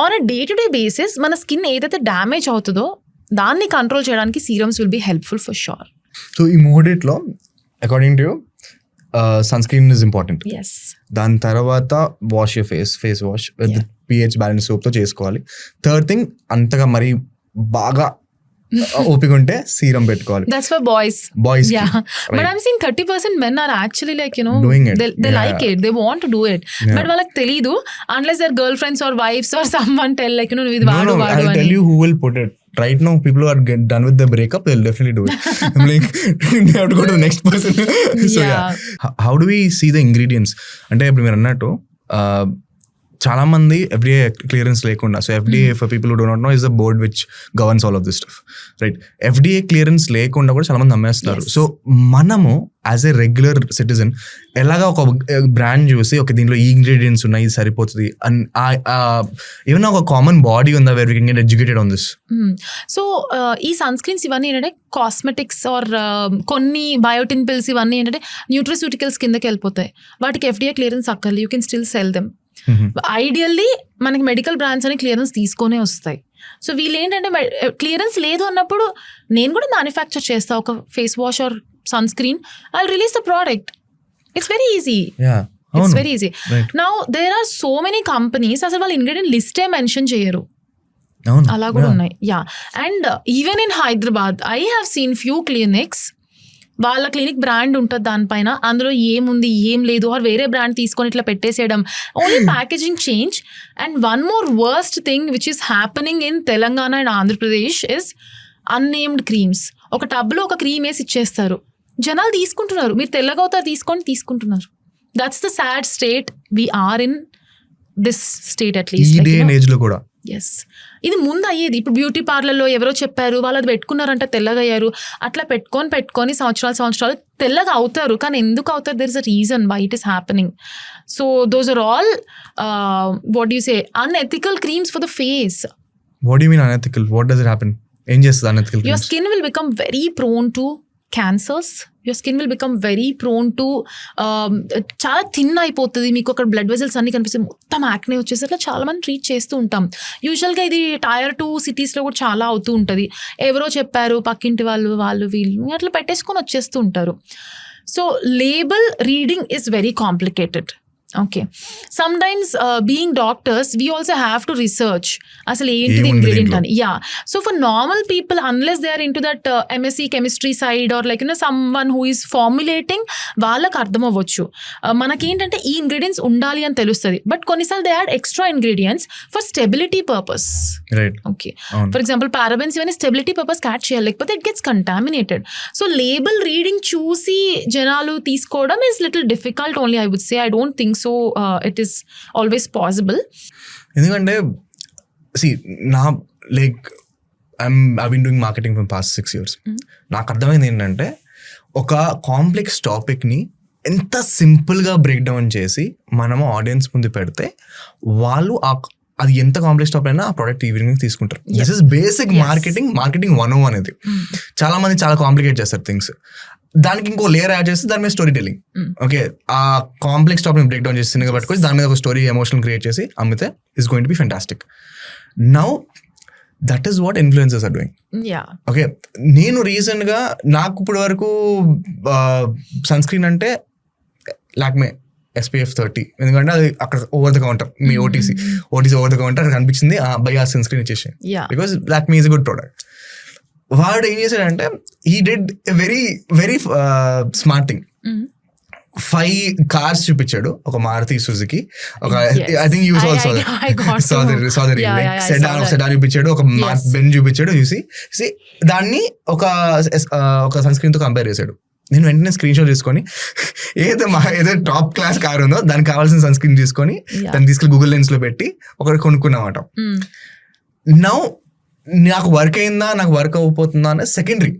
on a day to day basis మన స్కిన్ ఏదైతే డ్యామేజ్ అవుతుందో దాన్ని కంట్రోల్ చేయడానికి serums will be helpful for sure. So ఈ మూడిట్లో according to sunscreen is important. దాని తర్వాత wash your face wash with pH balance సోప్తో చేసుకోవాలి. థర్డ్ థింగ్, అంతగా మరి బాగా ఓపిక ఉంటే సీరం పెట్టుకోవాలి. That's for boys. Yeah. Right. But I'm seeing 30% men are actually like, you know, doing it. They like it. They want to do it. Yeah. But వాళ్ళకి తెలీదు, unless their girlfriends or wives or someone tell like, you know, ఇది వాడు వాడు అని. I'll tell you who will put it. Right now, people who are done with the breakup, they'll definitely do it. I'm like, they have to go to the next person. So yeah. How do we see the ingredients? అంటే ఇప్పుడు మీరు అన్నట్టు చాలా మంది FDA క్లియరెన్స్ లేకుండా, so FDA for people who do not know is the board which governs all of this stuff, right? FDA clearance లేకుండా కూడా చాలా మంది అమ్మేస్తారు. సో మనము యాజ్ ఏ రెగ్యులర్ సిటిజన్ ఎలాగా ఒక బ్రాండ్ చూసి ఒక దీంట్లో ఈ ఇంగ్రీడియంట్స్ ఉన్నాయి, ఇది సరిపోతుంది అండ్ ఏమైనా ఒక కామన్ బాడీ ఉందా where we can get educated on this? So ఈ సన్ స్క్రీన్స్ ఇవన్నీ ఏంటంటే కాస్మెటిక్స్ ఆర్ కొన్ని బయోటిన్ పిల్స్ ఇవన్నీ ఏంటంటే న్యూట్రిస్యూటికల్స్ కిందకి వెళ్ళిపోతాయి. వాటికి FDA క్లియరెన్స్ అక్కర్లేదు, you can still sell them. Ideally మనకి మెడికల్ బ్రాండ్స్ అని క్లియరెన్స్ తీసుకొనే వస్తాయి. సో వీళ్ళు ఏంటంటే క్లియరెన్స్ లేదు అన్నప్పుడు నేను కూడా మ్యానుఫ్యాక్చర్ చేస్తా ఒక face wash or sunscreen, I release the product. It's very easy. It's very easy. Now there are so many companies అసలు వాళ్ళ ఇంగ్రీడియంట్ లిస్టే మెన్షన్ చేయరు. అలా కూడా ఉన్నాయి. Yeah, and even in Hyderabad I have seen few clinics, వాళ్ళ క్లినిక్ బ్రాండ్ ఉంటుంది దానిపైన, అందులో ఏముంది ఏం లేదు, ఆర్ వేరే బ్రాండ్ తీసుకొని ఇట్లా పెట్టేసేయడం, only packaging change. And one more worst thing which is happening in Telangana and Andhra Pradesh is unnamed creams. ఒక టబ్లో ఒక క్రీమ్ వేసి ఇచ్చేస్తారు, జనాలు తీసుకుంటున్నారు, మీరు తెల్లగా అవుతారు తీసుకుంటున్నారు. That's the sad state we are in, this state at least. కూడా ఎస్, ఇది ముందు అయ్యేది. ఇప్పుడు బ్యూటీ పార్లర్లో ఎవరో చెప్పారు, వాళ్ళు అది పెట్టుకున్నారంటే తెల్లగా అయ్యారు. అట్లా పెట్టుకొని సంవత్సరాలు తెల్లగా అవుతారు. కానీ ఎందుకు అవుతారు? There is a reason why it is happening. So those are all what you say unethical creams for the face. What do you mean unethical? What does it happen? ఏం చేస్తుంది unethical creams? Your skin will become very prone to cancers. Your skin will become very prone to చాలా థిన్ అయిపోతుంది. మీకు అక్కడ బ్లడ్ వెజల్స్ అన్ని కనిపిస్తాయి, మొత్తం యాక్నే వచ్చేసి అట్లా చాలా మంది ట్రీట్ చేస్తూ ఉంటాం. యూజువల్గా ఇది Tier 2 సిటీస్లో కూడా చాలా అవుతూ ఉంటుంది. ఎవరో చెప్పారు, పక్కింటి వాళ్ళు వీళ్ళు అట్లా పెట్టేసుకొని వచ్చేస్తూ ఉంటారు. So label reading is very complicated. Okay, sometimes being doctors we also have to research అసలు ఏంటిది ingredient అని. Yeah, so for normal people, unless they are into that MSc chemistry side or like someone who is formulating, వాళ్ళకి అర్థం అవ్వచ్చు. మనకేంటంటే ఈ ఇంగ్రీడియంట్స్ ఉండాలి అని తెలుస్తుంది, బట్ కొన్నిసార్లు they add extra ingredients for stability purpose. Right. Okay. For example, parabens ఇవన్నీ stability purpose యాడ్ చేయాలి, లేకపోతే it gets contaminated. So label reading చూసి జనాలు తీసుకోవడం is little difficult only, I would say. I don't think so it is always possible. ఎందుకంటే I've been doing marketing for the past 6 years. నాకు అర్థమైంది ఏంటంటే, ఒక కాంప్లెక్స్ టాపిక్ని ఎంత సింపుల్గా బ్రేక్ డౌన్ చేసి మనము ఆడియన్స్ ముందు పెడితే వాళ్ళు అది ఎంత కాంప్లెక్స్ టాపిక్ అయినా ఆ ప్రోడక్ట్ ఈవినింగ్ తీసుకుంటారు. దిస్ ఇస్ బేసిక్ మార్కెటింగ్ 101 అనేది. చాలా మంది చాలా కాంప్లికేట్ చేస్తారు థింగ్స్. దానికి ఇంకో లేయర్ యాడ్ చేస్తే దాని మీద స్టోరీ టెల్లింగ్. ఓకే, ఆ కాంప్లెక్స్ టాపిక్ బ్రేక్ డౌన్ చేసి పట్టుకొని దాని మీద ఒక స్టోరీ ఎమోషన్ క్రియేట్ చేసి అమ్మితే is going to be fantastic. Now that is what influencers are doing. Okay, నేను రీసెంట్గా నాకు ఇప్పుడు వరకు సన్ స్క్రీన్ అంటే లాక్మే SPF 30, ఎందుకంటే అది అక్కడ over the counter, me OTC over the counter కనిపించింది, బై ఆ సన్ స్క్రీన్ ఇచ్చేసి, because Lakme is a good product. వాడు ఏం చేశాడంటే, he did a very very smart thing. 5 cars చూపించాడు, ఒక మారుతి సుజుకి, ఒక I think use also sedan చూపించాడు, ఒక బెన్ చూపించాడు. చూసి దాన్ని ఒక సన్ స్క్రీన్ తో కంపేర్ చేశాడు. నేను వెంటనే స్క్రీన్ షాట్ తీసుకొని ఏదో టాప్ క్లాస్ కార్ ఉందో దానికి కావాల్సిన సన్ స్క్రీన్ తీసుకొని దాన్ని తీసుకెళ్ళి గూగుల్ లెన్స్ లో పెట్టి ఒకటి కొనుక్కున్నమాట. నౌ నాకు వర్క్ అయిందా, నాకు వర్క్ అవ్వబోతుందా అనే సెకండరీ.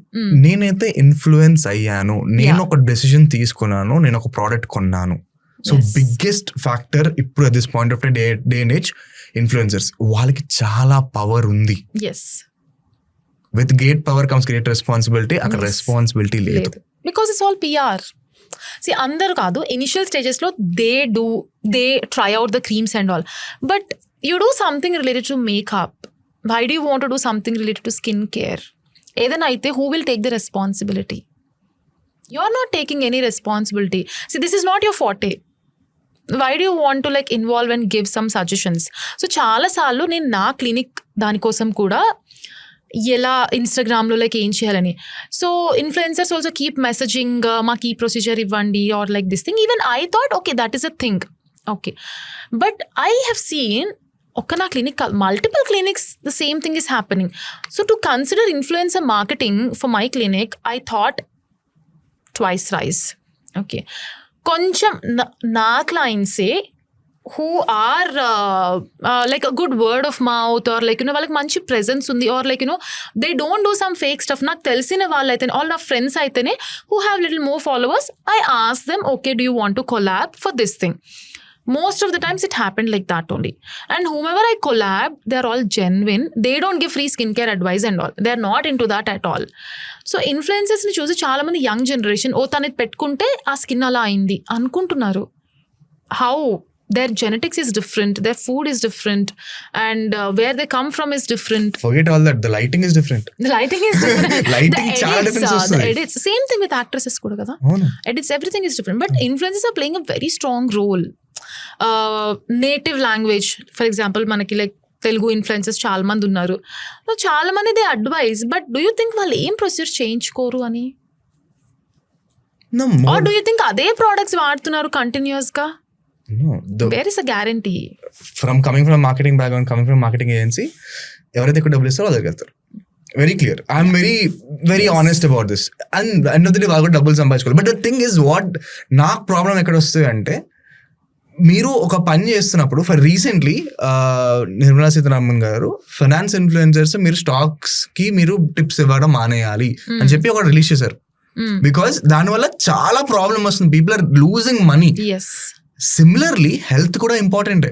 నేనైతే ఇన్ఫ్లుయెన్స్ అయ్యాను, నేను ఒక డెసిషన్ తీసుకున్నాను, నేను ఒక ప్రోడక్ట్ కొన్నాను. సో బిగ్గెస్ట్ ఫ్యాక్టర్ ఇప్పుడు at this point of day and age, influencers. వాళ్ళకి చాలా పవర్ ఉంది. With great power comes great responsibility. అక్కడ రెస్పాన్సిబిలిటీ లేదు, బికాస్ ఇట్స్ ఆల్ PR. అందరు కాదు, ఇనిషియల్ స్టేజెస్లో they try out the creams and all, but you do something related to makeup. Why do you want to do something related to skincare? ఏదైనా అయితే who will take the responsibility? You are not taking any responsibility. See, this is not your forte. Why do you want to like involve and give some suggestions? So చాలా సార్లు నేను నా క్లినిక్ దానికోసం కూడా ఎలా ఇన్స్టాగ్రామ్లో లైక్ ఏం చేయాలని, so influencers also keep messaging, మాకు ఈ ప్రొసీజర్ ఇవ్వండి or like this thing. Even I thought okay that is a thing, okay, but I have seen నా clinic multiple clinics the same thing is happening. So to consider influencer marketing for my clinic I thought twice thrice. Okay, కొంచెం నా క్లయింట్సే who are like a good word of mouth or like వాళ్ళకి మంచి ప్రెజెన్స్ ఉంది or like they don't do some fake stuff. నాకు తెలిసిన వాళ్ళు అయితే all నా ఫ్రెండ్స్ అయితేనే who have little more followers, I ask them, okay, do you want to collab for this thing? Most of the times it happened like that only. And whomever I collab, they are all genuine. They don't give free skincare advice and all. They are not into that at all. So influencers ni చూసి చాలా మంది యంగ్ జనరేషన్ తనది పెట్టుకుంటే ఆ స్కిన్ అలా అయింది అనుకుంటున్నారు. How? Their genetics is different, their food is different, and where they come from is different. Forget all that, the lighting is different. Lighting chaala difference the edits, same thing with actresses kuda kada. Edits, everything is different, but influencers are playing a very strong role. Native language, for example, manaki like Telugu influencers చాలా మంది ఉన్నారు. సో చాలా మంది they advise, but do you think వాళ్ళు ఏం ప్రొసీజర్ చేయించుకోరు అని? ఆర్ డూ యూ థింక్ అదే ప్రోడక్ట్స్ వాడుతున్నారు కంటిన్యూస్ గా? Where is a guarantee? Coming from marketing background, coming from marketing agency, ఎవరైతే ఎక్కువ డబ్బులు ఇస్తారో వాళ్ళ దగ్గర వెళ్తారు. Very clear. I'm very honest about this. And అన్నది వాళ్ళు కూడా డబ్బులు సంపాదించుకోవాలి. But the thing is what నాకు ప్రాబ్లం ఎక్కడ వస్తుంది అంటే, మీరు ఒక పని చేస్తున్నప్పుడు ఫర్ రీసెంట్లీ నిర్మలా సీతారామన్ గారు ఫైనాన్స్ ఇన్ఫ్లుయెన్సర్స్ మీరు స్టాక్స్ కి మీరు టిప్స్ ఇవ్వడం మానేయాలి అని చెప్పి ఒకటి రిలీజ్ చేశారు. బికాస్ దానివల్ల చాలా ప్రాబ్లం వస్తుంది. People are losing money. Similarly health కూడా ఇంపార్టెంటే.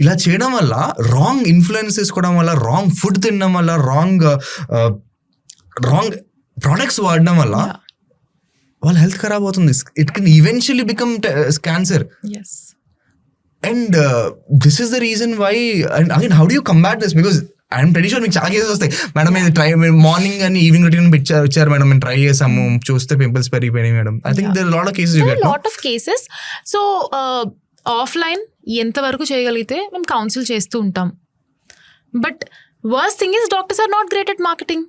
ఇలా చేయడం వల్ల, రాంగ్ ఇన్ఫ్లుయెన్స్ తీసుకోవడం వల్ల, రాంగ్ ఫుడ్ తినడం వల్ల, రాంగ్ ప్రొడక్ట్స్ వాడడం వల్ల వాళ్ళ హెల్త్ ఖరాబ్ అవుతుంది. It can eventually become cancer. And this is the reason why. And again how do you combat this? Because I'm pretty sure మీకు చాలా కేసెస్ వస్తాయి. మేడం ఇది ట్రై, మార్నింగ్ అని ఈవినింగ్ రొటీన్ ఇచ్చారు మేడం, మేము ట్రై చేసాము, చూస్తే పింపుల్స్ పెరిగిపోయినాయి madam. I think there lot of cases you get. Lot of cases. So offline ఎంతవరకు చేయగలిగితే మేము కౌన్సిల్ చేస్తూ ఉంటాం. But worst thing is doctors are not great at marketing.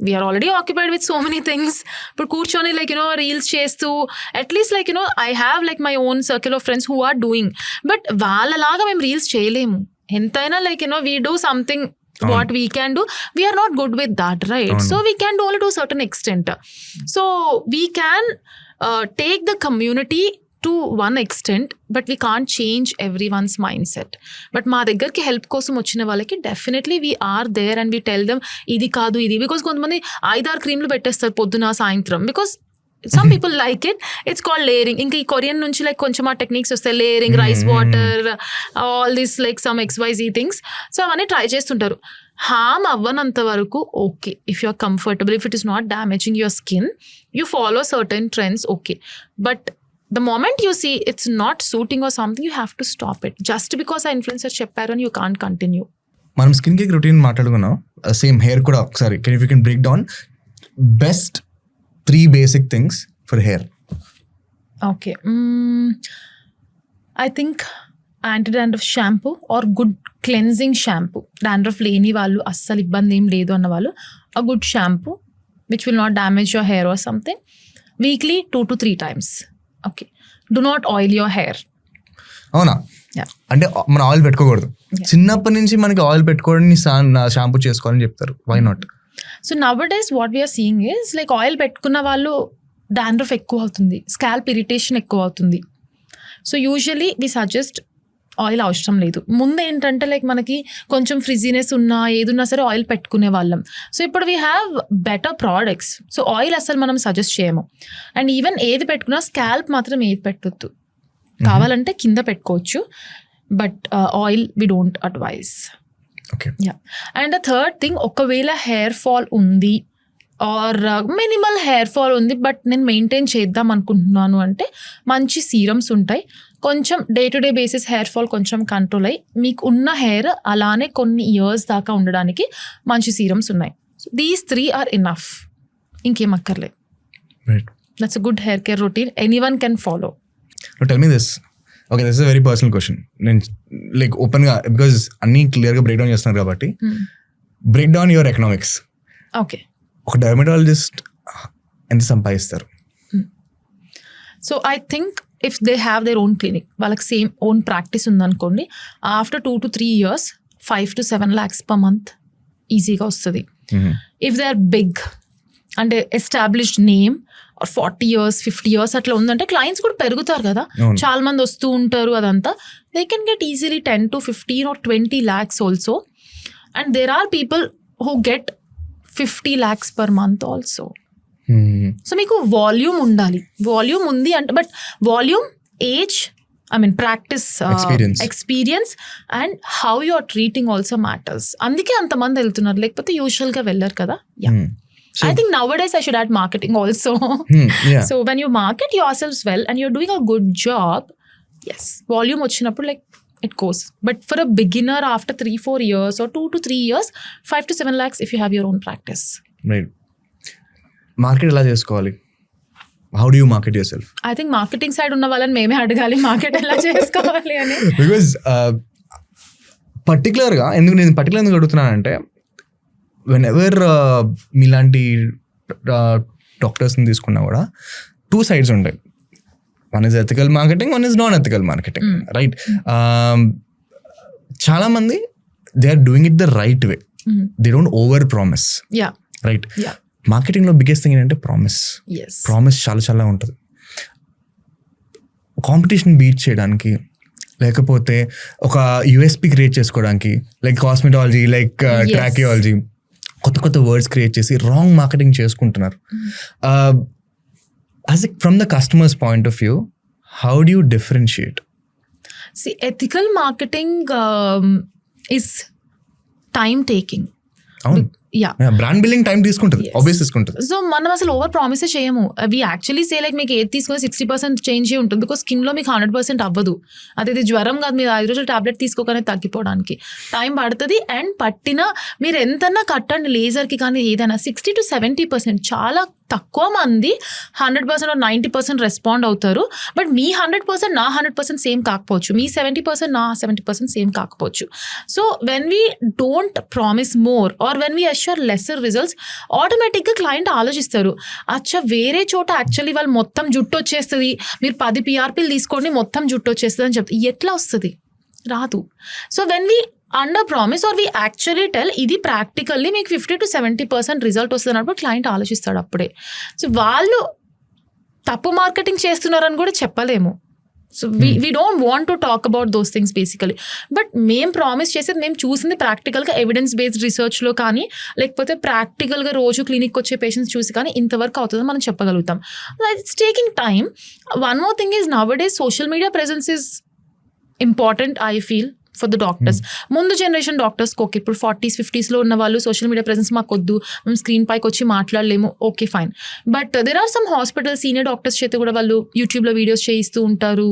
We are already occupied with so many things. But కూర్చొని reels చేస్తూ, at least I have my own circle of friends who are doing. But వాళ్ళలాగా మేము రీల్స్ చేయలేము. ఎంతైనా we do something what we can do. We are not good with that, right? So we can do only to a certain extent. So we can take the community to one extent, but we can't change everyone's mindset. But మా దగ్గరికి హెల్ప్ కోసం వచ్చిన వాళ్ళకి definitely we are there and we tell them ఇది కాదు ఇది. బికాస్ కొంతమంది 5-6 క్రీమ్లు పెట్టేస్తారు పొద్దున సాయంత్రం. Because some people like it. It's called layering. ఇంకా ఈ కొరియన్ నుంచి కొంచెం ఆ టెక్నిక్స్ వస్తాయి, layering, rice water, all this some XYZ things. So అవన్నీ ట్రై చేస్తుంటారు. హామ్ అవ్వనంత వరకు okay. If you are comfortable, if it is not damaging your skin, you follow certain trends, okay. But the moment you see it's not suiting or something, you have to stop it. Just because a influencer చెప్పారు and you can't continue. మనం స్కిన్ కేర్ రొటీన్ మాట్లాడుకున్నాం, సేమ్ హెయిర్ కూడా ఒకసారి if you can break down best 3 basic things for hair. Okay. I think anti-dandruff shampoo or good cleansing shampoo. Dandruff లేని వాళ్ళు, అస్సలు ఇబ్బంది ఏం లేదు అన్న వాళ్ళు, a good shampoo which will not damage your hair or something. Weekly 2 to 3 times. Okay. Do not oil your hair. అవునా? అంటే మనం ఆయిల్ పెట్టుకోకూడదు. చిన్నప్పటి నుంచి మనకి ఆయిల్ పెట్టుకోవడానికి షాంపూ చేసుకోవాలని చెప్తారు. Why not? So nowadays what we're seeing is oil పెట్టుకున్న వాళ్ళు డాండ్రఫ్ ఎక్కువ అవుతుంది, స్కాల్ప్ ఇరిటేషన్ ఎక్కువ అవుతుంది. So usually we suggest oil అవసరం లేదు. ముందు ఏంటంటే మనకి కొంచెం ఫ్రిజీనెస్ ఉన్నా ఏదున్నా సరే ఆయిల్ పెట్టుకునే వాళ్ళం. సో ఇప్పుడు we have better products. So oil అసలు మనం సజెస్ట్ చేయము. అండ్ ఈవెన్ ఏది పెట్టుకున్నా స్కాల్ప్ మాత్రం ఏది పెట్టొద్దు. కావాలంటే కింద పెట్టుకోవచ్చు, but oil we don't advise. And the third thing, ఒకవేళ హెయిర్ ఫాల్ ఉంది ఆర్ మినిమల్ హెయిర్ ఫాల్ ఉంది బట్ నేను మెయింటైన్ చేద్దాం అనుకుంటున్నాను అంటే మంచి సీరమ్స్ ఉంటాయి. కొంచెం day to day basis hair fall కొంచెం కంట్రోల్ అయ్యి మీకు ఉన్న హెయిర్ అలానే కొన్ని ఇయర్స్ దాకా ఉండడానికి మంచి సీరమ్స్ ఉన్నాయి. These 3 are enough. ఇంకేం అక్కర్లేదు. That's a good hair care routine anyone can follow. Tell me this. Okay, this is a very personal question. నేను ఓపెన్గా, బికాజ్ అన్నీ క్లియర్గా బ్రేక్ డౌన్ చేస్తున్నారు కాబట్టి, break down your economics. Okay. ఒక డెర్మటాలజిస్ట్ ఎంత సంపాదిస్తారు? So I think if they have their own clinic, వాళ్ళకి సేమ్ ఓన్ ప్రాక్టీస్ ఉందనుకోండి, after 2 to 3 years 5 to 7 lakhs per month ఈజీగా వస్తుంది. ఇఫ్ దే ఆర్ బిగ్ అంటే ఎస్టాబ్లిష్డ్ నేమ్, 40 years 50 years అట్లా ఉందంటే క్లయింట్స్ కూడా పెరుగుతారు కదా, చాలా మంది వస్తూ ఉంటారు, అదంతా they can get easily 10 to 15 or 20 lakhs also. And there are people who get 50 lakhs per month also. So మీకు వాల్యూమ్ ఉండాలి. వాల్యూమ్ ఉంది అంటే, but volume, age, practice, experience and how you are treating also matters. అందుకే అంతమంది వెళ్తున్నారు, లేకపోతే యూజువల్గా వెళ్ళరు కదా. I think nowadays I should add marketing also. So when you market yourselves well and you're doing a good job, yes, volume వచ్చినప్పుడు it goes. But for a beginner, after 3-4 years or 2 to 3 years, 5 to 7 lakhs if you have your own practice. Right. Market ఎలా చేసుకోవాలి? How do you market yourself? I think marketing side ఉన్న వాళ్ళని మేమే అడగాలి మార్కెట్ ఎలా చేసుకోవాలి అని. Because పర్టికులర్గా నేను ఎందుకు అడుగుతున్నానంటే వెన్ ఎవర్ మీలాంటి డాక్టర్స్ని తీసుకున్నా కూడా 2 sides ఉంటాయి. One is ethical marketing, one is non ethical marketing, right? చాలా మంది they are doing it the right way, they don't over promise, right? మార్కెటింగ్లో బిగ్గెస్ట్ థింగ్ ఏంటంటే ప్రామిస్ చాలా చాలా ఉంటుంది. కాంపిటీషన్ బీట్ చేయడానికి, లేకపోతే ఒక యూఎస్పి క్రియేట్ చేసుకోవడానికి, లైక్ కాస్మెటాలజీ, లైక్ ట్రాకియాలజీ, కొత్త వర్డ్స్ క్రియేట్ చేసి రాంగ్ మార్కెటింగ్ చేసుకుంటున్నారు. As from the customer's point of view, how do you differentiate? See, ethical marketing is time taking. Brand building time తీసుకుంటుంది, ఆబ్వియస్ తీసుకుంటుంది. సో మనం అసలు ఓవర్ ప్రామిస్ చేయము. వి యాక్చువల్లీ సే లైక్ మీకు ఏది తీసుకుని 60% చేంజ్ ఉంటుంది, బికాస్ స్కిన్లో మీకు 100% అవ్వదు. అదే జ్వరం కాదు, మీరు 5 రోజులు టాబ్లెట్ తీసుకోగానే తగ్గిపోవడానికి టైం పడుతుంది. అండ్ పట్టిన మీరు ఎంతన్నా కట్టండి లేజర్కి, కానీ ఏదైనా 60 to 70% చాలా తక్కువ మంది 100% or 90% రెస్పాండ్ అవుతారు. బట్ మీ 100% నా 100% సేమ్ కాకపోవచ్చు, మీ 70% నా 70% సేమ్ కాకపోవచ్చు. So when we don't promise more or when we assure lesser results, ఆటోమేటిక్గా క్లయింట్ ఆలోచిస్తారు, అచ్చా వేరే చోట యాక్చువల్లీ వాళ్ళు మొత్తం జుట్టు వచ్చేస్తుంది, మీరు 10 PRPలు తీసుకోండి మొత్తం జుట్టు వచ్చేస్తుంది అని చెప్తే ఎట్లా వస్తుంది? రాదు. So when we under promise or we actually tell ఇది ప్రాక్టికల్లీ మీకు 50 to 70% రిజల్ట్ వస్తుంది అన్నప్పుడు క్లయింట్ ఆలోచిస్తాడు అప్పుడే. సో వాళ్ళు తప్పు మార్కెటింగ్ చేస్తున్నారని కూడా చెప్పలేము. So we don't want to talk about those things basically. But మేము ప్రామిస్ చేసేది మేము చూసింది ప్రాక్టికల్గా ఎవిడెన్స్ బేస్డ్ రీసెర్చ్లో కానీ, లేకపోతే ప్రాక్టికల్గా రోజు క్లినిక్ వచ్చే పేషెంట్స్ చూసి కానీ ఇంతవరకు అవుతుందని మనం చెప్పగలుగుతాం. It's taking time. One more thing is now days social media presence is important I feel for the doctors. ముందు జనరేషన్ డాక్టర్స్ ఓకే, ఇప్పుడు 40s 50sలో ఉన్న వాళ్ళు సోషల్ మీడియా ప్రెజెన్స్ మాకు వద్దు, మేము స్క్రీన్ పైకి వచ్చి మాట్లాడలేము, okay fine. But there are some hospital senior doctors చేత కూడా వాళ్ళు యూట్యూబ్లో వీడియోస్ చేయిస్తూ ఉంటారు,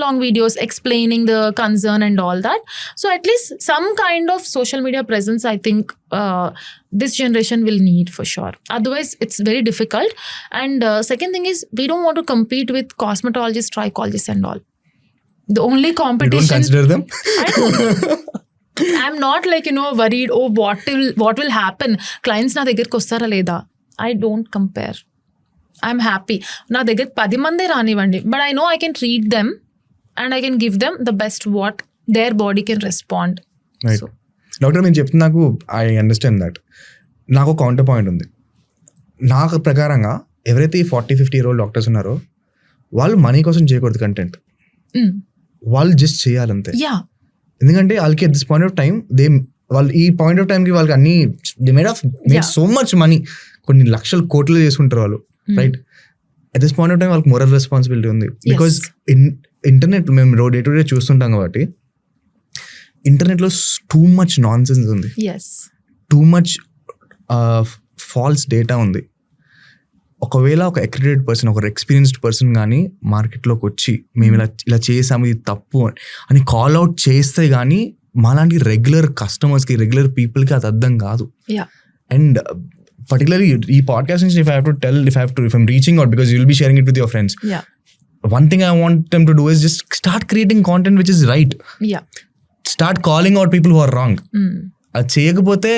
long videos explaining the concern and all that. So at least some kind of social media presence I think this generation will need for sure. Otherwise it's very difficult. And second thing is we don't want to compete with cosmetologists, trichologists and all. The only competition, you don't consider them? I'm not like, worried, oh what will happen, clients నా దగ్గరికి వస్తారా లేదా. I don't compare. I'm happy నా దగ్గర 10 మందే రానివ్వండి, but I know I can treat them and I can give them the best what their body can respond. Right. So doctor మీరు చెప్తే నాకు ఐ అండర్స్టాండ్ దట్. నాకు కౌంటర్ పాయింట్ ఉంది. నాకు ప్రకారంగా ఎవరైతే 40-50 year old డాక్టర్స్ ఉన్నారో వాళ్ళు మనీ కోసం చేయకూడదు కంటెంట్, వాళ్ళు జస్ట్ చేయాలంతే. ఎందుకంటే వాళ్ళకి at this point of time వాళ్ళు ఈ పాయింట్ ఆఫ్ టైంకి వాళ్ళకి అన్ని they made so much money, కొన్ని లక్షల కోట్లు చేసుకుంటారు వాళ్ళు, right? At this point of time వాళ్ళకి మొరల్ రెస్పాన్సిబిలిటీ ఉంది. బికాస్ ఇంటర్నెట్ మేము డే టు డే చూస్తుంటాం కాబట్టి ఇంటర్నెట్లో టూ మచ్ నాన్ సెన్స్ ఉంది, టూ మచ్ ఫాల్స్ డేటా ఉంది. ఒకవేళ ఒక అక్రెడిటెడ్ పర్సన్, ఒక ఎక్స్పీరియన్స్డ్ పర్సన్ కానీ మార్కెట్లోకి వచ్చి మేము ఇలా చేసాము ఇది తప్పు అని కాల్ అవుట్ చేస్తే కానీ మాలాంటి రెగ్యులర్ కస్టమర్స్కి, రెగ్యులర్ పీపుల్కి అది అర్థం కాదు. అండ్ పర్టికులర్లీ ఈ పాడ్కాస్ట్ నుంచి if I'm reaching out, because you'll be sharing it with your friends, one thing I want them to do is just start creating content which is right. Start calling out people who are wrong. అది చేయకపోతే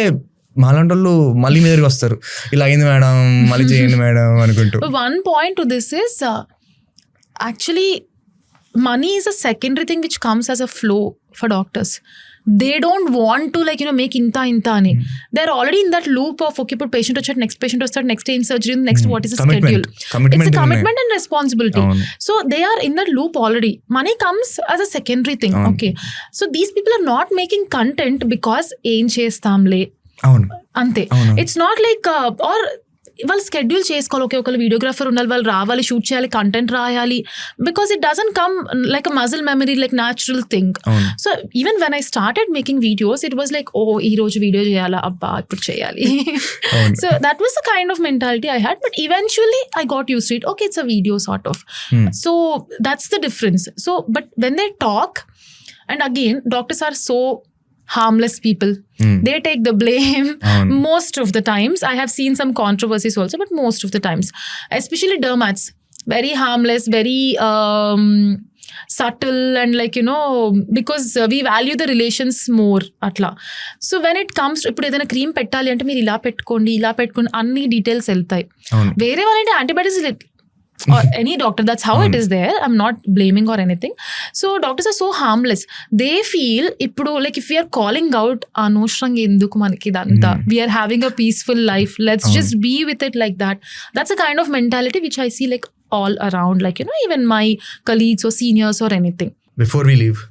మాలాంటి వాళ్ళు మళ్ళీ మీదకి వస్తారు, ఇలా అయింది మేడం మళ్ళీ చేయండి మేడం అనుకుంటూ. One point to this is actually money is a secondary thing which comes as a flow for doctors. They don't want to like make ఇంత అని. They are already in that loop of okay ఇప్పుడు పేషెంట్ వచ్చాడు, నెక్స్ట్ పేషెంట్ వస్తాడు, నెక్స్ట్ ఏం surgery, next what is the schedule. It's a commitment and responsibility. So they are in that loop already. Money comes as a secondary thing. Okay, so these people are not making content because ఏం చేస్తాంలే అంతే. ఇట్స్ నాట్ లైక్ ఆర్ వాళ్ళు స్కెడ్యూల్ చేసుకోవాలి, ఓకే ఒకళ్ళు వీడియోగ్రాఫర్ ఉండాలి, వాళ్ళు రావాలి, షూట్ చేయాలి, కంటెంట్ రాయాలి, because it doesn't come like a muscle memory, like natural thing. So even when I started making videos it was like, ఓ ఈ రోజు వీడియో చేయాలా, అబ్బా ఇప్పుడు చేయాలి. So that was the kind of mentality I had. But eventually I got use to it. Okay it's a video sort of. So that's the difference. So but when they talk, and again doctors are so harmless people. They take the blame most of the times. I have seen some controversies also, but most of the times, especially dermats, very harmless, very subtle and like, because we value the relations more atla. So when it comes to ఇప్పుడు ఏదైనా క్రీమ్ పెట్టాలి అంటే మీరు ఇలా పెట్టుకోండి అన్ని డీటెయిల్స్ వెళ్తాయి. వేరే వాళ్ళంటే antibiotics or any doctor, that's how it is there. I'm not blaming or anything. So doctors are so harmless. They feel ippudu like if we are calling out anoshrange enduku manaki idanta, we are having a peaceful life, let's just be with it like that. That's a kind of mentality which I see like all around, like even my colleagues or seniors or anything. Before we leave,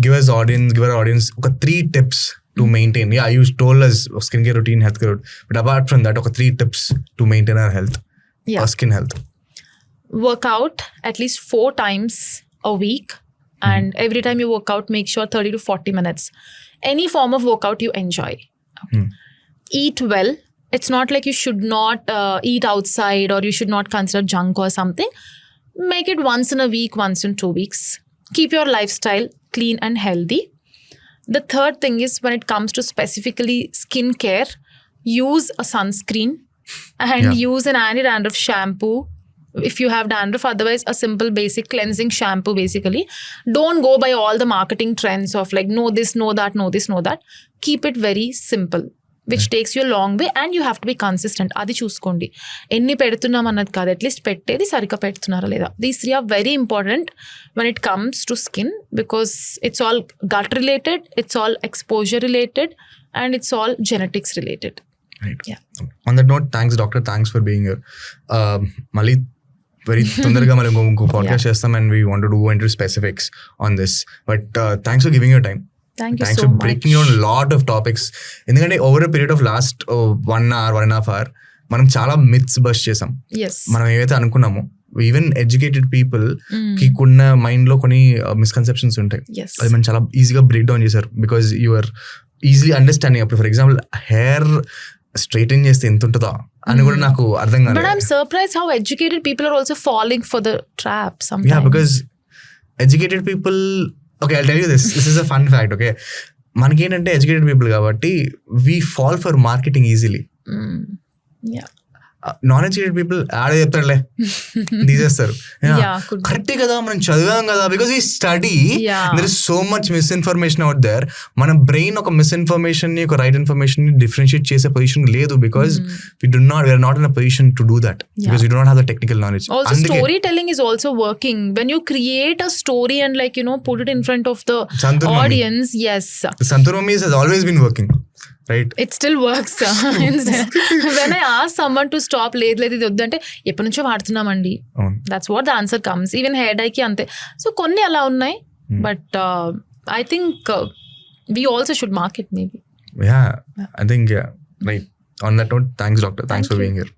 give our audience 3 tips to maintain. Yeah, you told us skincare routine, healthcare routine, but apart from that 3 tips to maintain our health. Yeah. Our skin health. Work out at least 4 times a week, and every time you work out, make sure 30 to 40 minutes. Any form of workout you enjoy. Eat well. It's not like you should not eat outside or you should not consider junk or something. Make it once in a week, once in 2 weeks. Keep your lifestyle clean and healthy. The third thing is, when it comes to specifically skincare, use a sunscreen and use an anti-dandruff shampoo if you have dandruff. Otherwise, a simple basic cleansing shampoo basically. Don't go by all the marketing trends of like know this, know that, know this, know that. Keep it very simple, which takes you a long way, and you have to be consistent. Adi chuskondi. Enni pedutunnam annadu kaadu, at least pettedi sarika pedutunnara leda. These 3 are very important when it comes to skin, because it's all gut related, it's all exposure related, and it's all genetics related. Right. Yeah. On that note, thanks doctor, thanks for being here. Mali very తొందరగా మనం ఇంకో పాడ్కాస్ట్ చేస్తాం, and we want to go into specifics on this, but thanks for giving your time. Thanks so for much. Breaking down a lot of topics. ఎందుకంటే over a period of last 1 hour, 1.5 hour మనం చాలా myths bust చేసాం. Yes. మనం ఏవైతే అనుకున్నామో, ఈవెన్ ఎడ్యుకేటెడ్ పీపుల్ కి ఉన్న మైండ్ లో కొన్ని మిస్కన్సెప్షన్స్ ఉంటాయి. అది మనం చాలా ఈజీగా బ్రేక్ డౌన్ చేశారు, because you are easily understanding. అప్పుడు ఫర్ ఎగ్జాంపుల్ హెయిర్ స్ట్రైటన్ చేస్తే ఎంత ఉంటుందో అని కూడా నాకు అర్థం కాదు. But I'm surprised how educated people are also falling for the trap sometimes. Yeah, because educated people, okay, I'll tell you this is a fun fact, okay. మనకేంటంటే ఎడ్యుకేటెడ్ పీపుల్ కాబట్టి we fall for marketing easily. Yeah. Non educated people ఆడే చెప్తాడులే తీసేస్తారు. కరెక్టే కదా, మనం చదివాం కదా, బికాస్ ఈ study there is so much misinformation out there. మన బ్రెయిన్ ఒక మిస్ఇన్ఫర్మేషన్ ని, ఒక రైట్ ఇన్ఫర్మేషన్ ని డిఫరెన్షియేట్ చేసే పొజిషన్ లేదు, because we're not in a position to do that, because we don't have the technical knowledge. Also story telling is also working. When you create a story and like put it in front of the audience. Yes, Santur Mummy has always been working. Right. It still works. When I ask someone to stop, లేదు ఇది వద్దంటే ఎప్పటి నుంచో వాడుతున్నామండి, that's what the answer comes. Even hair dye కి అంతే. సో కొన్ని అలా ఉన్నాయి, but I think we also should market maybe. Yeah, I think right. On that note, thanks doctor, thanks for being here.